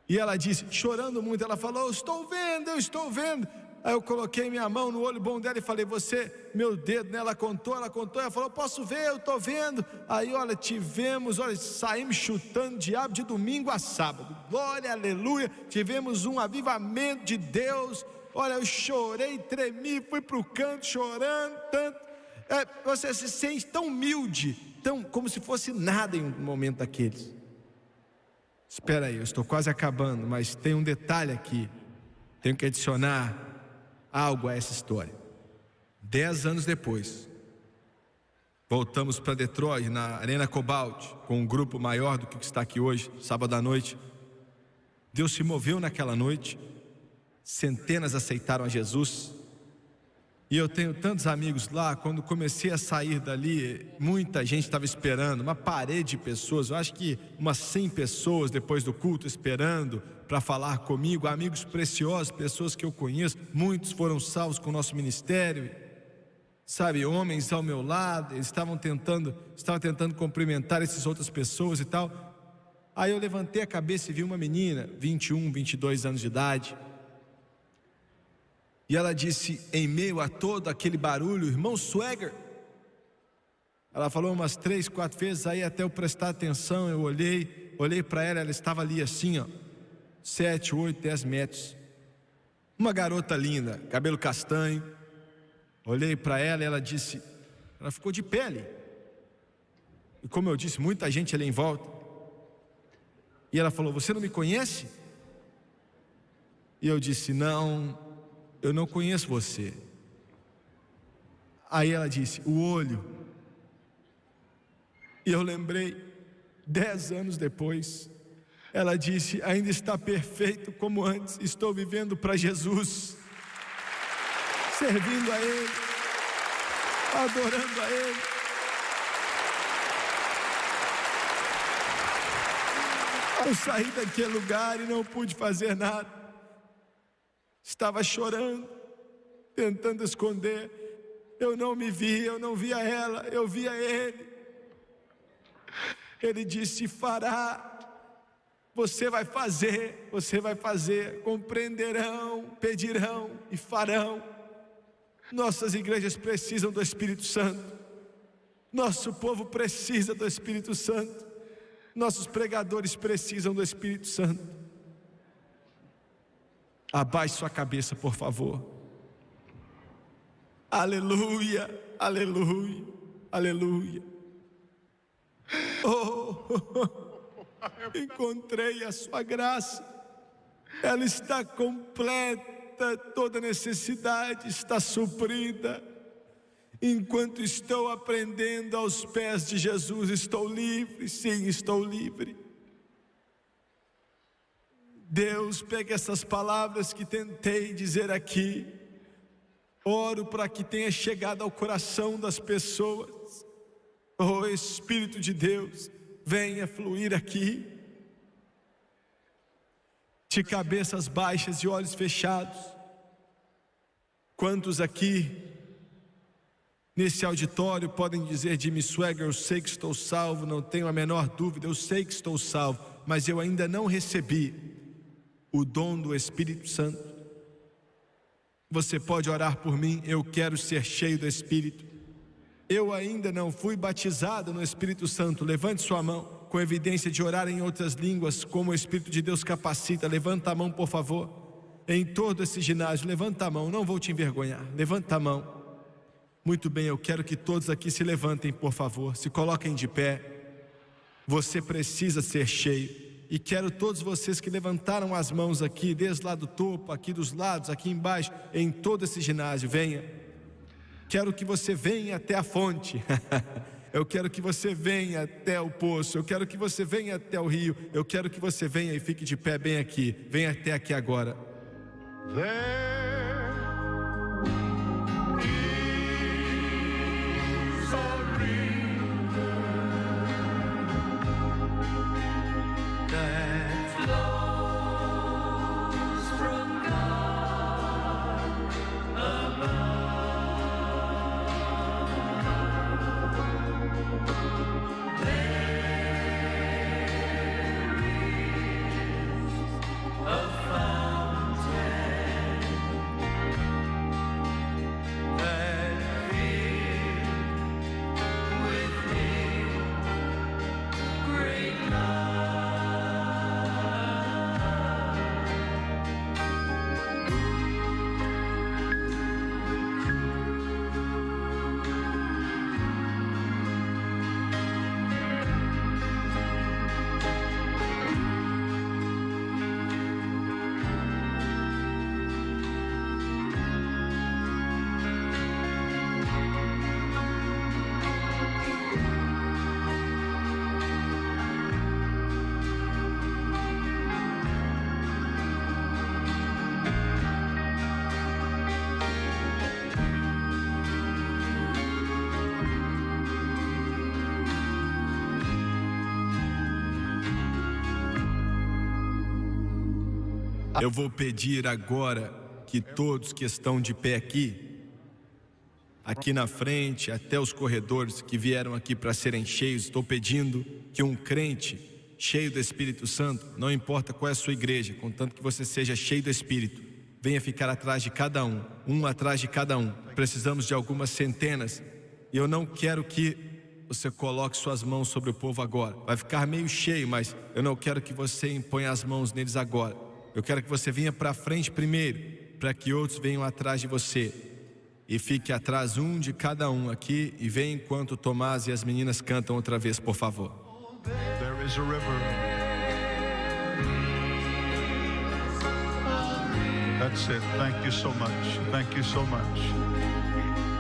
E ela disse, chorando muito, ela falou: eu estou vendo. Aí eu coloquei minha mão no olho bom dela e falei: meu dedo, né? Ela contou, ela falou: posso ver, eu estou vendo. Aí olha, saímos chutando diabo de domingo a sábado. Glória, aleluia. Tivemos um avivamento de Deus. Olha, eu chorei, tremi, fui para o canto chorando tanto. Você se sente tão humilde, como se fosse nada em um momento daqueles. Espera aí, eu estou quase acabando, mas tem um detalhe aqui. Tenho que adicionar algo a essa história. 10 anos depois, voltamos para Detroit, na Arena Cobalt, com um grupo maior do que está aqui hoje, sábado à noite. Deus se moveu naquela noite, centenas aceitaram a Jesus. E eu tenho tantos amigos lá. Quando comecei a sair dali, muita gente estava esperando, uma parede de pessoas, eu acho que umas 100 pessoas depois do culto esperando para falar comigo, amigos preciosos, pessoas que eu conheço. Muitos foram salvos com o nosso ministério, sabe, homens ao meu lado, eles estavam tentando cumprimentar essas outras pessoas e tal. Aí eu levantei a cabeça e vi uma menina, 21, 22 anos de idade. E ela disse, em meio a todo aquele barulho, irmão Swagger. Ela falou umas 3, 4 vezes. Aí até eu prestar atenção, eu olhei para ela. Ela estava ali assim, 7, 8, 10 metros. Uma garota linda, cabelo castanho. Olhei para ela e ela disse, ela ficou de pé ali. E como eu disse, muita gente ali em volta. E ela falou, você não me conhece? E eu disse, não, eu não conheço você. Aí ela disse, o olho. E eu lembrei, 10 anos depois, ela disse, ainda está perfeito como antes, estou vivendo para Jesus, servindo a Ele, adorando a Ele. Eu saí daquele lugar e não pude fazer nada. Estava chorando, tentando esconder. Eu não me via, eu não via ela, eu via Ele. Ele disse, fará, você vai fazer, compreenderão, pedirão e farão. Nossas igrejas precisam do Espírito Santo. Nosso povo precisa do Espírito Santo. Nossos pregadores precisam do Espírito Santo. Abaixe sua cabeça, por favor. Aleluia, aleluia, aleluia. Encontrei a sua graça. Ela está completa, toda necessidade está suprida. Enquanto estou aprendendo aos pés de Jesus, estou livre, sim, estou livre. Deus, pega essas palavras que tentei dizer aqui, oro para que tenha chegado ao coração das pessoas. Oh Espírito de Deus, venha fluir aqui. De cabeças baixas e olhos fechados. Quantos aqui nesse auditório podem dizer, Jimmy Swagger, eu sei que estou salvo, não tenho a menor dúvida, eu sei que estou salvo, mas eu ainda não recebi o dom do Espírito Santo. Você pode orar por mim, eu quero ser cheio do Espírito. Eu ainda não fui batizado no Espírito Santo. Levante sua mão, com evidência de orar em outras línguas, como o Espírito de Deus capacita. Levanta a mão, por favor. Em todo esse ginásio, levanta a mão, não vou te envergonhar. Levanta a mão. Muito bem, eu quero que todos aqui se levantem, por favor, se coloquem de pé. Você precisa ser cheio. E quero todos vocês que levantaram as mãos aqui, desde lá do topo, aqui dos lados, aqui embaixo, em todo esse ginásio, venha. Quero que você venha até a fonte. Eu quero que você venha até o poço. Eu quero que você venha até o rio. Eu quero que você venha e fique de pé bem aqui. Venha até aqui agora. Eu vou pedir agora que todos que estão de pé aqui na frente, até os corredores que vieram aqui para serem cheios, estou pedindo que um crente cheio do Espírito Santo, não importa qual é a sua igreja, contanto que você seja cheio do Espírito, venha ficar atrás de cada um atrás de cada um. Precisamos de algumas centenas, e eu não quero que você coloque suas mãos sobre o povo agora. Vai ficar meio cheio, mas eu não quero que você imponha as mãos neles agora. Eu quero que você venha para frente primeiro, para que outros venham atrás de você. E fique atrás um de cada um aqui, e venha enquanto o Tomás e as meninas cantam outra vez, por favor. There is a river. That's it. Thank you so much. Thank you so much.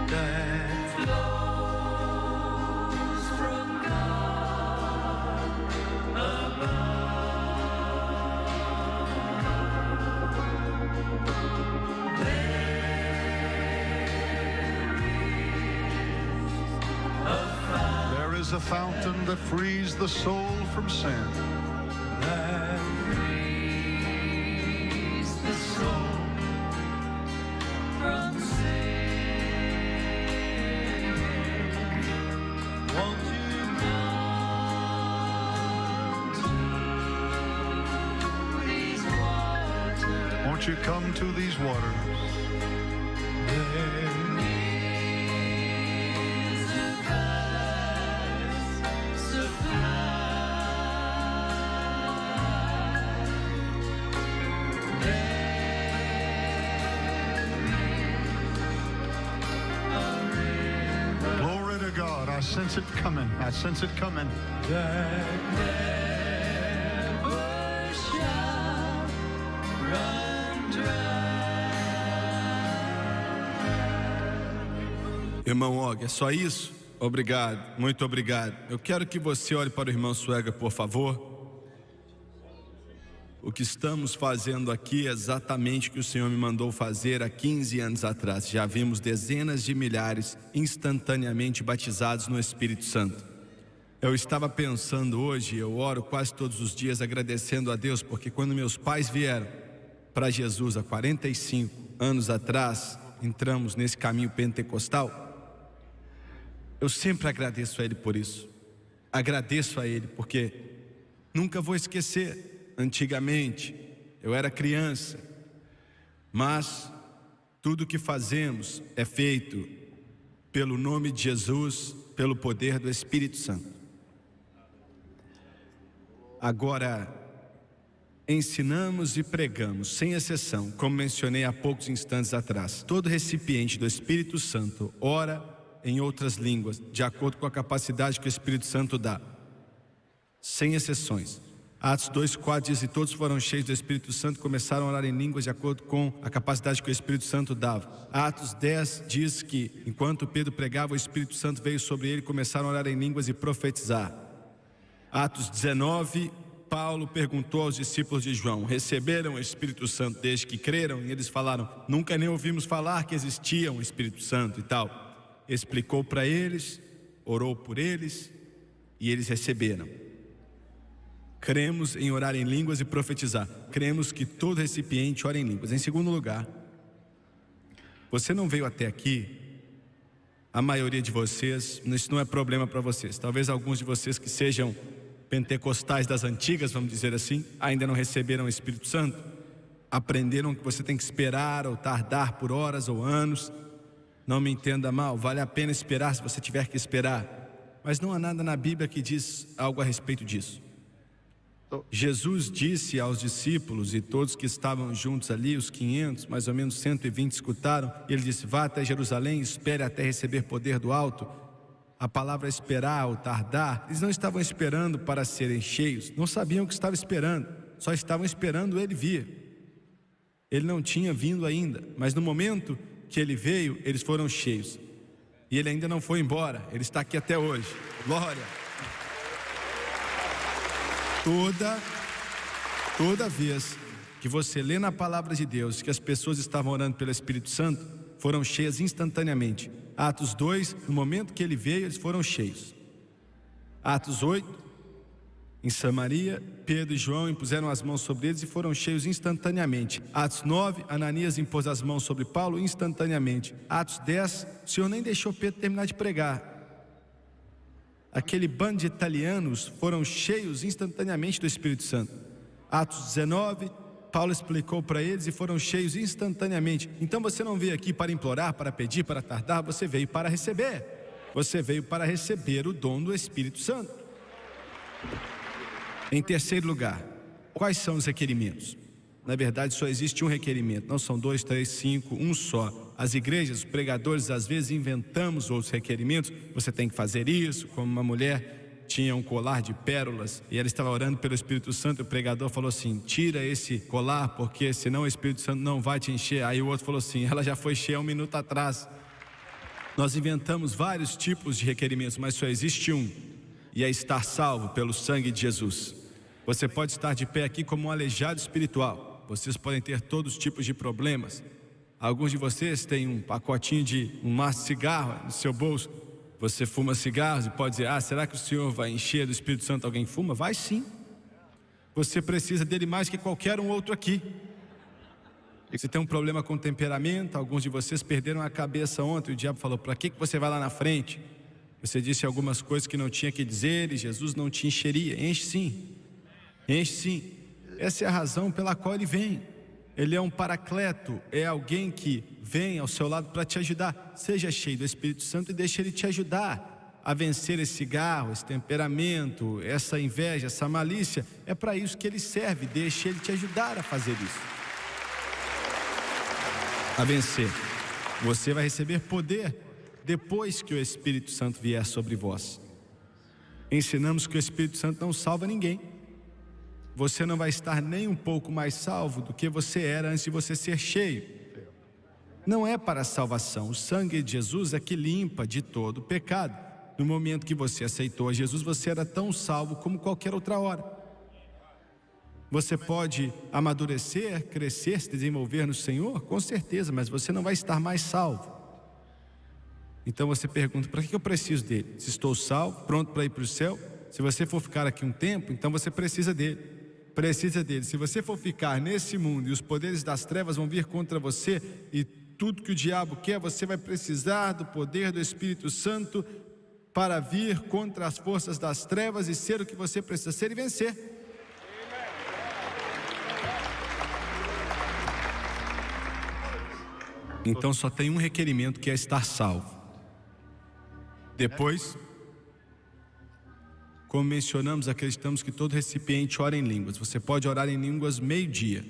That flows from God above. There is a fountain that frees the soul from sin. That frees the soul from sin. Won't you come to these waters? Won't you come to these waters? There is a vast supply. Glory to God. I sense it coming. I sense it coming. That never shall run dry. Irmão Og, é só isso? Obrigado, muito obrigado. Eu quero que você olhe para o irmão Suega, por favor. O que estamos fazendo aqui é exatamente o que o Senhor me mandou fazer há 15 anos atrás. Já vimos dezenas de milhares instantaneamente batizados no Espírito Santo. Eu estava pensando hoje, eu oro quase todos os dias agradecendo a Deus, porque quando meus pais vieram para Jesus há 45 anos atrás, entramos nesse caminho pentecostal. Eu sempre agradeço a Ele por isso. Agradeço a Ele porque nunca vou esquecer. Antigamente, eu era criança, mas tudo que fazemos é feito pelo nome de Jesus, pelo poder do Espírito Santo. Agora, ensinamos e pregamos, sem exceção, como mencionei há poucos instantes atrás. Todo recipiente do Espírito Santo ora em outras línguas, de acordo com a capacidade que o Espírito Santo dá, sem exceções. Atos 2:4 diz: e todos foram cheios do Espírito Santo e começaram a orar em línguas de acordo com a capacidade que o Espírito Santo dava. Atos 10 diz que enquanto Pedro pregava, o Espírito Santo veio sobre ele e começaram a orar em línguas e profetizar. Atos 19, Paulo perguntou aos discípulos de João: receberam o Espírito Santo desde que creram? E eles falaram: nunca nem ouvimos falar que existia um Espírito Santo e tal. Explicou para eles, orou por eles e eles receberam. Cremos em orar em línguas e profetizar. Cremos que todo recipiente ora em línguas. Em segundo lugar, você não veio até aqui, a maioria de vocês, isso não é problema para vocês. Talvez alguns de vocês que sejam pentecostais das antigas, vamos dizer assim, ainda não receberam o Espírito Santo, aprenderam que você tem que esperar ou tardar por horas ou anos. Não me entenda mal, vale a pena esperar se você tiver que esperar, mas não há nada na Bíblia que diz algo a respeito disso. Jesus disse aos discípulos e todos que estavam juntos ali, os 500, mais ou menos 120 escutaram, e ele disse: vá até Jerusalém, espere até receber poder do alto. A palavra esperar ou tardar, eles não estavam esperando para serem cheios, não sabiam o que estavam esperando, só estavam esperando ele vir. Ele não tinha vindo ainda, mas no momento que ele veio, eles foram cheios. E ele ainda não foi embora, ele está aqui até hoje. Glória! Toda vez que você lê na palavra de Deus que as pessoas estavam orando pelo Espírito Santo, foram cheias instantaneamente. Atos 2, no momento que ele veio, eles foram cheios. Atos 8, Em Samaria, Pedro e João impuseram as mãos sobre eles e foram cheios instantaneamente. Atos 9, Ananias impôs as mãos sobre Paulo instantaneamente. Atos 10, o Senhor nem deixou Pedro terminar de pregar. Aquele bando de italianos foram cheios instantaneamente do Espírito Santo. Atos 19, Paulo explicou para eles e foram cheios instantaneamente. Então você não veio aqui para implorar, para pedir, para tardar, você veio para receber. Você veio para receber o dom do Espírito Santo. Em terceiro lugar, quais são os requerimentos? Na verdade, só existe um requerimento, não são 2, 3, 5, um só. As igrejas, os pregadores, às vezes inventamos outros requerimentos. Você tem que fazer isso, como uma mulher tinha um colar de pérolas e ela estava orando pelo Espírito Santo, e o pregador falou assim: tira esse colar, porque senão o Espírito Santo não vai te encher. Aí o outro falou assim: ela já foi cheia 1 minuto atrás. Nós inventamos vários tipos de requerimentos, mas só existe um, e é estar salvo pelo sangue de Jesus. Você pode estar de pé aqui como um aleijado espiritual. Vocês podem ter todos os tipos de problemas. Alguns de vocês têm um pacotinho de um maço de cigarro no seu bolso. Você fuma cigarros e pode dizer: será que o Senhor vai encher do Espírito Santo? Alguém fuma? Vai sim. Você precisa dele mais que qualquer um outro aqui. Você tem um problema com temperamento. Alguns de vocês perderam a cabeça ontem. O diabo falou: para que você vai lá na frente? Você disse algumas coisas que não tinha que dizer e Jesus não te encheria. Enche sim. Enche sim. Essa é a razão pela qual ele vem. Ele é um paracleto, é alguém que vem ao seu lado para te ajudar. Seja cheio do Espírito Santo e deixe ele te ajudar a vencer esse cigarro, esse temperamento, essa inveja, essa malícia. É para isso que ele serve. Deixe ele te ajudar a fazer isso, a vencer. Você vai receber poder depois que o Espírito Santo vier sobre vós. Ensinamos que o Espírito Santo não salva ninguém. Você não vai estar nem um pouco mais salvo do que você era antes de você ser cheio. Não é para a salvação. O sangue de Jesus é que limpa de todo o pecado. No momento que você aceitou a Jesus, você era tão salvo como qualquer outra hora. Você pode amadurecer, crescer, se desenvolver no Senhor, com certeza, mas você não vai estar mais salvo. Então você pergunta: para que eu preciso dele? Se estou salvo, pronto para ir para o céu? Se você for ficar aqui um tempo, então você precisa dele. Precisa dele. Se você for ficar nesse mundo e os poderes das trevas vão vir contra você e tudo que o diabo quer, você vai precisar do poder do Espírito Santo para vir contra as forças das trevas e ser o que você precisa ser e vencer. Então só tem um requerimento, que é estar salvo. Depois, como mencionamos, acreditamos que todo recipiente ora em línguas. Você pode orar em línguas meio-dia.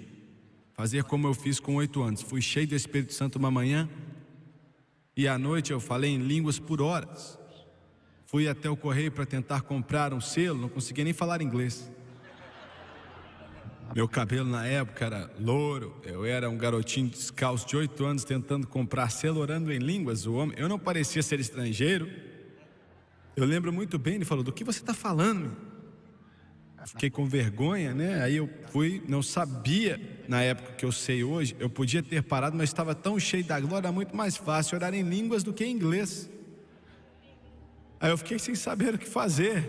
Fazer como eu fiz com 8 anos. Fui cheio do Espírito Santo uma manhã e à noite eu falei em línguas por horas. Fui até o correio para tentar comprar um selo, não conseguia nem falar inglês. Meu cabelo na época era louro. Eu era um garotinho descalço de 8 anos tentando comprar selo, orando em línguas. Eu não parecia ser estrangeiro. Eu lembro muito bem, ele falou: do que você está falando? Fiquei com vergonha, né? Aí eu fui, não sabia na época que eu sei hoje. Eu podia ter parado, mas estava tão cheio da glória, era muito mais fácil orar em línguas do que em inglês. Aí eu fiquei sem saber o que fazer.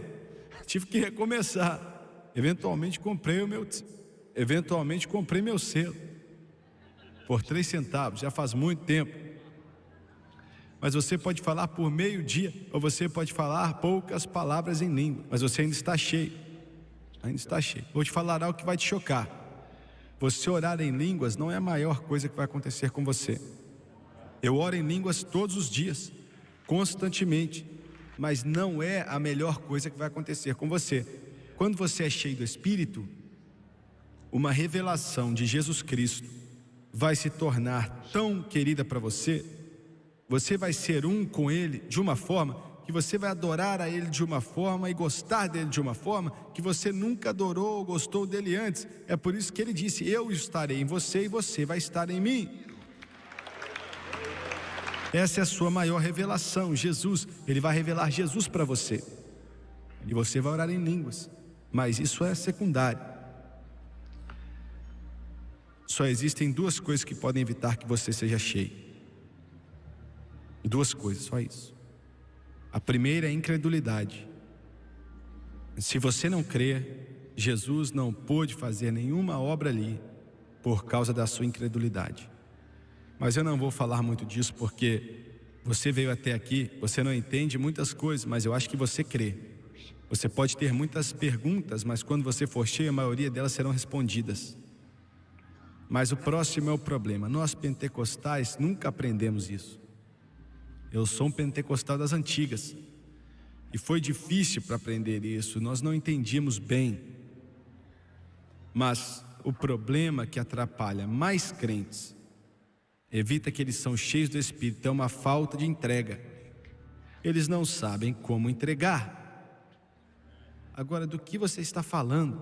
Tive que recomeçar. Eventualmente comprei meu selo por 3 centavos, já faz muito tempo. Mas você pode falar por meio-dia, ou você pode falar poucas palavras em língua, mas você ainda está cheio. Ainda está cheio. Vou te falar algo que vai te chocar. Você orar em línguas não é a maior coisa que vai acontecer com você. Eu oro em línguas todos os dias, constantemente, mas não é a melhor coisa que vai acontecer com você. Quando você é cheio do Espírito, uma revelação de Jesus Cristo vai se tornar tão querida para você. Você vai ser um com Ele de uma forma que você vai adorar a Ele de uma forma e gostar dele de uma forma que você nunca adorou ou gostou dele antes. É por isso que Ele disse: eu estarei em você e você vai estar em mim. Essa é a sua maior revelação, Jesus. Ele vai revelar Jesus para você. E você vai orar em línguas. Mas isso é secundário. Só existem 2 coisas que podem evitar que você seja cheio. 2 coisas, só isso. A primeira é a incredulidade. Se você não crê, Jesus não pôde fazer nenhuma obra ali por causa da sua incredulidade. Mas eu não vou falar muito disso porque você veio até aqui, você não entende muitas coisas, mas eu acho que você crê. Você pode ter muitas perguntas, mas quando você for cheio, a maioria delas serão respondidas. Mas o próximo é o problema. Nós pentecostais nunca aprendemos isso. Eu sou um pentecostal das antigas. E foi difícil para aprender isso, nós não entendíamos bem. Mas o problema que atrapalha mais crentes, evita que eles são cheios do Espírito, é uma falta de entrega. Eles não sabem como entregar. Agora, do que você está falando?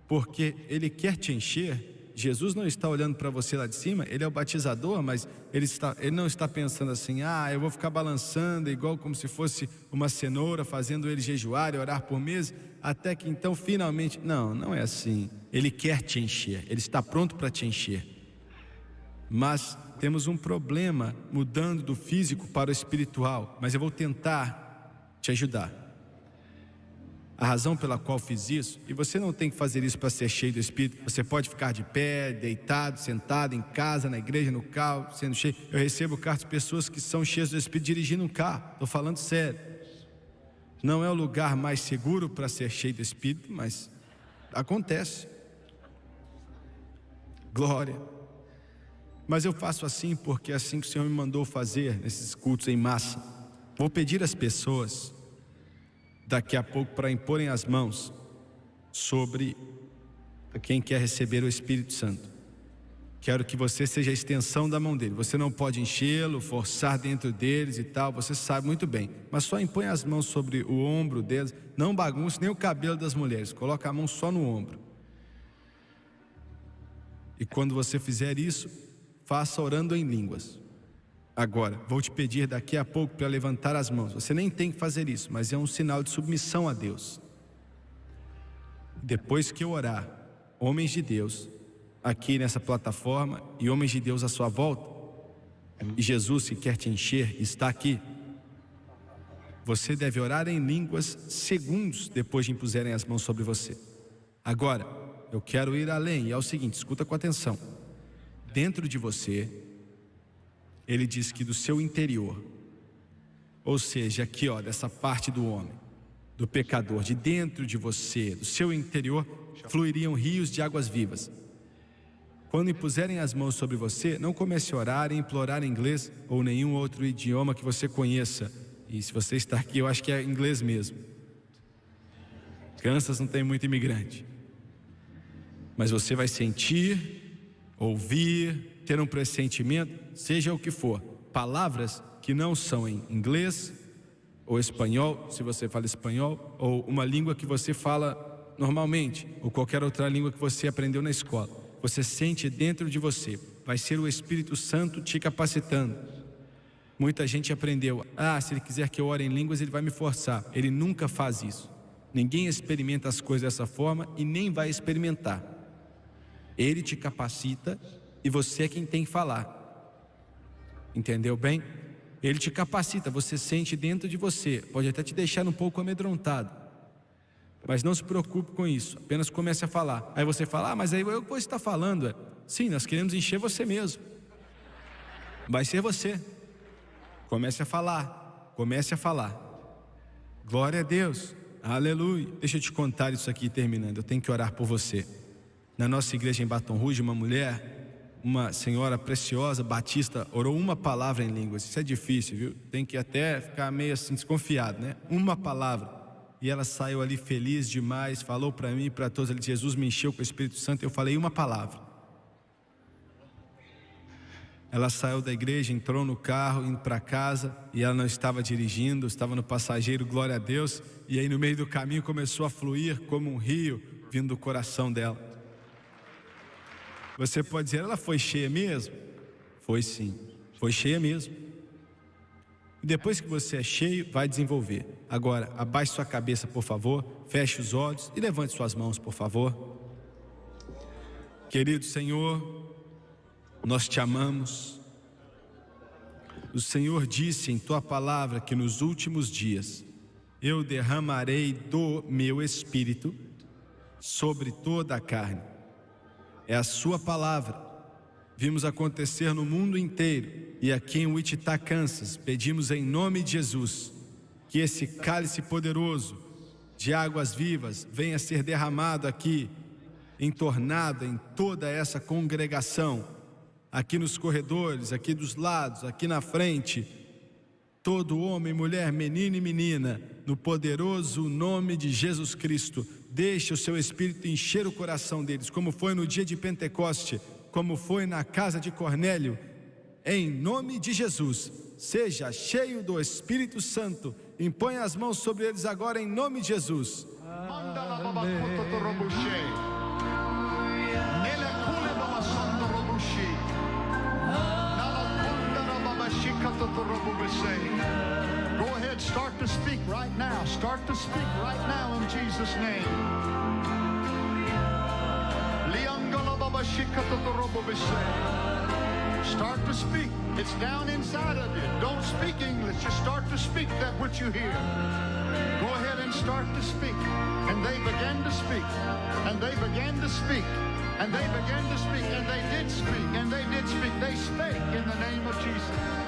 Porque Ele quer te encher. Jesus não está olhando para você lá de cima, Ele é o batizador, mas Ele não está pensando assim, eu vou ficar balançando, igual como se fosse uma cenoura, fazendo Ele jejuar e orar por meses, até que então finalmente, não é assim. Ele quer te encher, Ele está pronto para te encher. Mas temos um problema mudando do físico para o espiritual, mas eu vou tentar te ajudar. A razão pela qual fiz isso, e você não tem que fazer isso para ser cheio do Espírito, você pode ficar de pé, deitado, sentado, em casa, na igreja, no carro, sendo cheio. Eu recebo cartas de pessoas que são cheias do Espírito dirigindo um carro, estou falando sério. Não é o lugar mais seguro para ser cheio do Espírito, mas acontece. Glória. Mas eu faço assim porque é assim que o Senhor me mandou fazer nesses cultos em massa. Vou pedir às pessoas daqui a pouco para imporem as mãos sobre quem quer receber o Espírito Santo. Quero que você seja a extensão da mão dele. Você não pode enchê-lo, forçar dentro deles e tal, você sabe muito bem. Mas só impõe as mãos sobre o ombro deles. Não bagunce nem o cabelo das mulheres, coloca a mão só no ombro. E quando você fizer isso, faça orando em línguas. Agora, vou te pedir daqui a pouco para levantar as mãos. Você nem tem que fazer isso, mas é um sinal de submissão a Deus. Depois que eu orar, homens de Deus, aqui nessa plataforma, e homens de Deus à sua volta, e Jesus que quer te encher, está aqui. Você deve orar em línguas segundos depois de impuserem as mãos sobre você. Agora, eu quero ir além, e é o seguinte, escuta com atenção. Dentro de você, Ele diz que do seu interior, ou seja, aqui dessa parte do homem, do pecador, de dentro de você, do seu interior, fluiriam rios de águas vivas. Quando impuserem as mãos sobre você, não comece a orar e implorar em inglês ou nenhum outro idioma que você conheça. E se você está aqui, eu acho que é inglês mesmo. Kansas não tem muito imigrante. Mas você vai sentir, ouvir, ter um pressentimento, seja o que for, palavras que não são em inglês ou espanhol, se você fala espanhol, ou uma língua que você fala normalmente, ou qualquer outra língua que você aprendeu na escola. Você sente dentro de você, vai ser o Espírito Santo te capacitando. Muita gente aprendeu, se ele quiser que eu ore em línguas, ele vai me forçar. Ele nunca faz isso. Ninguém experimenta as coisas dessa forma e nem vai experimentar. Ele te capacita e você é quem tem que falar. Entendeu bem? Ele te capacita, você sente dentro de você. Pode até te deixar um pouco amedrontado, mas não se preocupe com isso. Apenas comece a falar. Aí você fala, mas aí eu vou estar falando. Sim, nós queremos encher você mesmo. Vai ser você. Comece a falar. Comece a falar. Glória a Deus. Aleluia. Deixa eu te contar isso aqui terminando. Eu tenho que orar por você. Na nossa igreja em Baton Rouge, uma mulher, uma senhora preciosa, batista, orou uma palavra em línguas. Isso é difícil, viu? Tem que até ficar meio assim desconfiado, né? Uma palavra. E ela saiu ali feliz demais, falou para mim e para todos. Ela disse, Jesus me encheu com o Espírito Santo. Eu falei uma palavra. Ela saiu da igreja, entrou no carro, indo para casa, e ela não estava dirigindo, estava no passageiro, glória a Deus. E aí no meio do caminho começou a fluir como um rio, vindo do coração dela. Você pode dizer, ela foi cheia mesmo? Foi sim, foi cheia mesmo. E depois que você é cheio, vai desenvolver. Agora, abaixe sua cabeça, por favor, feche os olhos e levante suas mãos, por favor. Querido Senhor, nós te amamos. O Senhor disse em tua palavra que nos últimos dias eu derramarei do meu espírito sobre toda a carne. É a sua palavra. Vimos acontecer no mundo inteiro e aqui em Wichita, Kansas, pedimos em nome de Jesus que esse cálice poderoso de águas vivas venha ser derramado aqui, entornado em toda essa congregação, aqui nos corredores, aqui dos lados, aqui na frente. Todo homem, mulher, menino e menina, no poderoso nome de Jesus Cristo, deixe o seu Espírito encher o coração deles, como foi no dia de Pentecoste, como foi na casa de Cornélio. Em nome de Jesus, seja cheio do Espírito Santo. Impõe as mãos sobre eles agora em nome de Jesus. Go ahead, start to speak right now. Start to speak right now in Jesus' name. Start to speak. It's down inside of you. Don't speak English. Just start to speak that which you hear. Go ahead and start to speak. And they began to speak. And they began to speak. And they began to speak. And they did speak. And they did speak. They spake in the name of Jesus.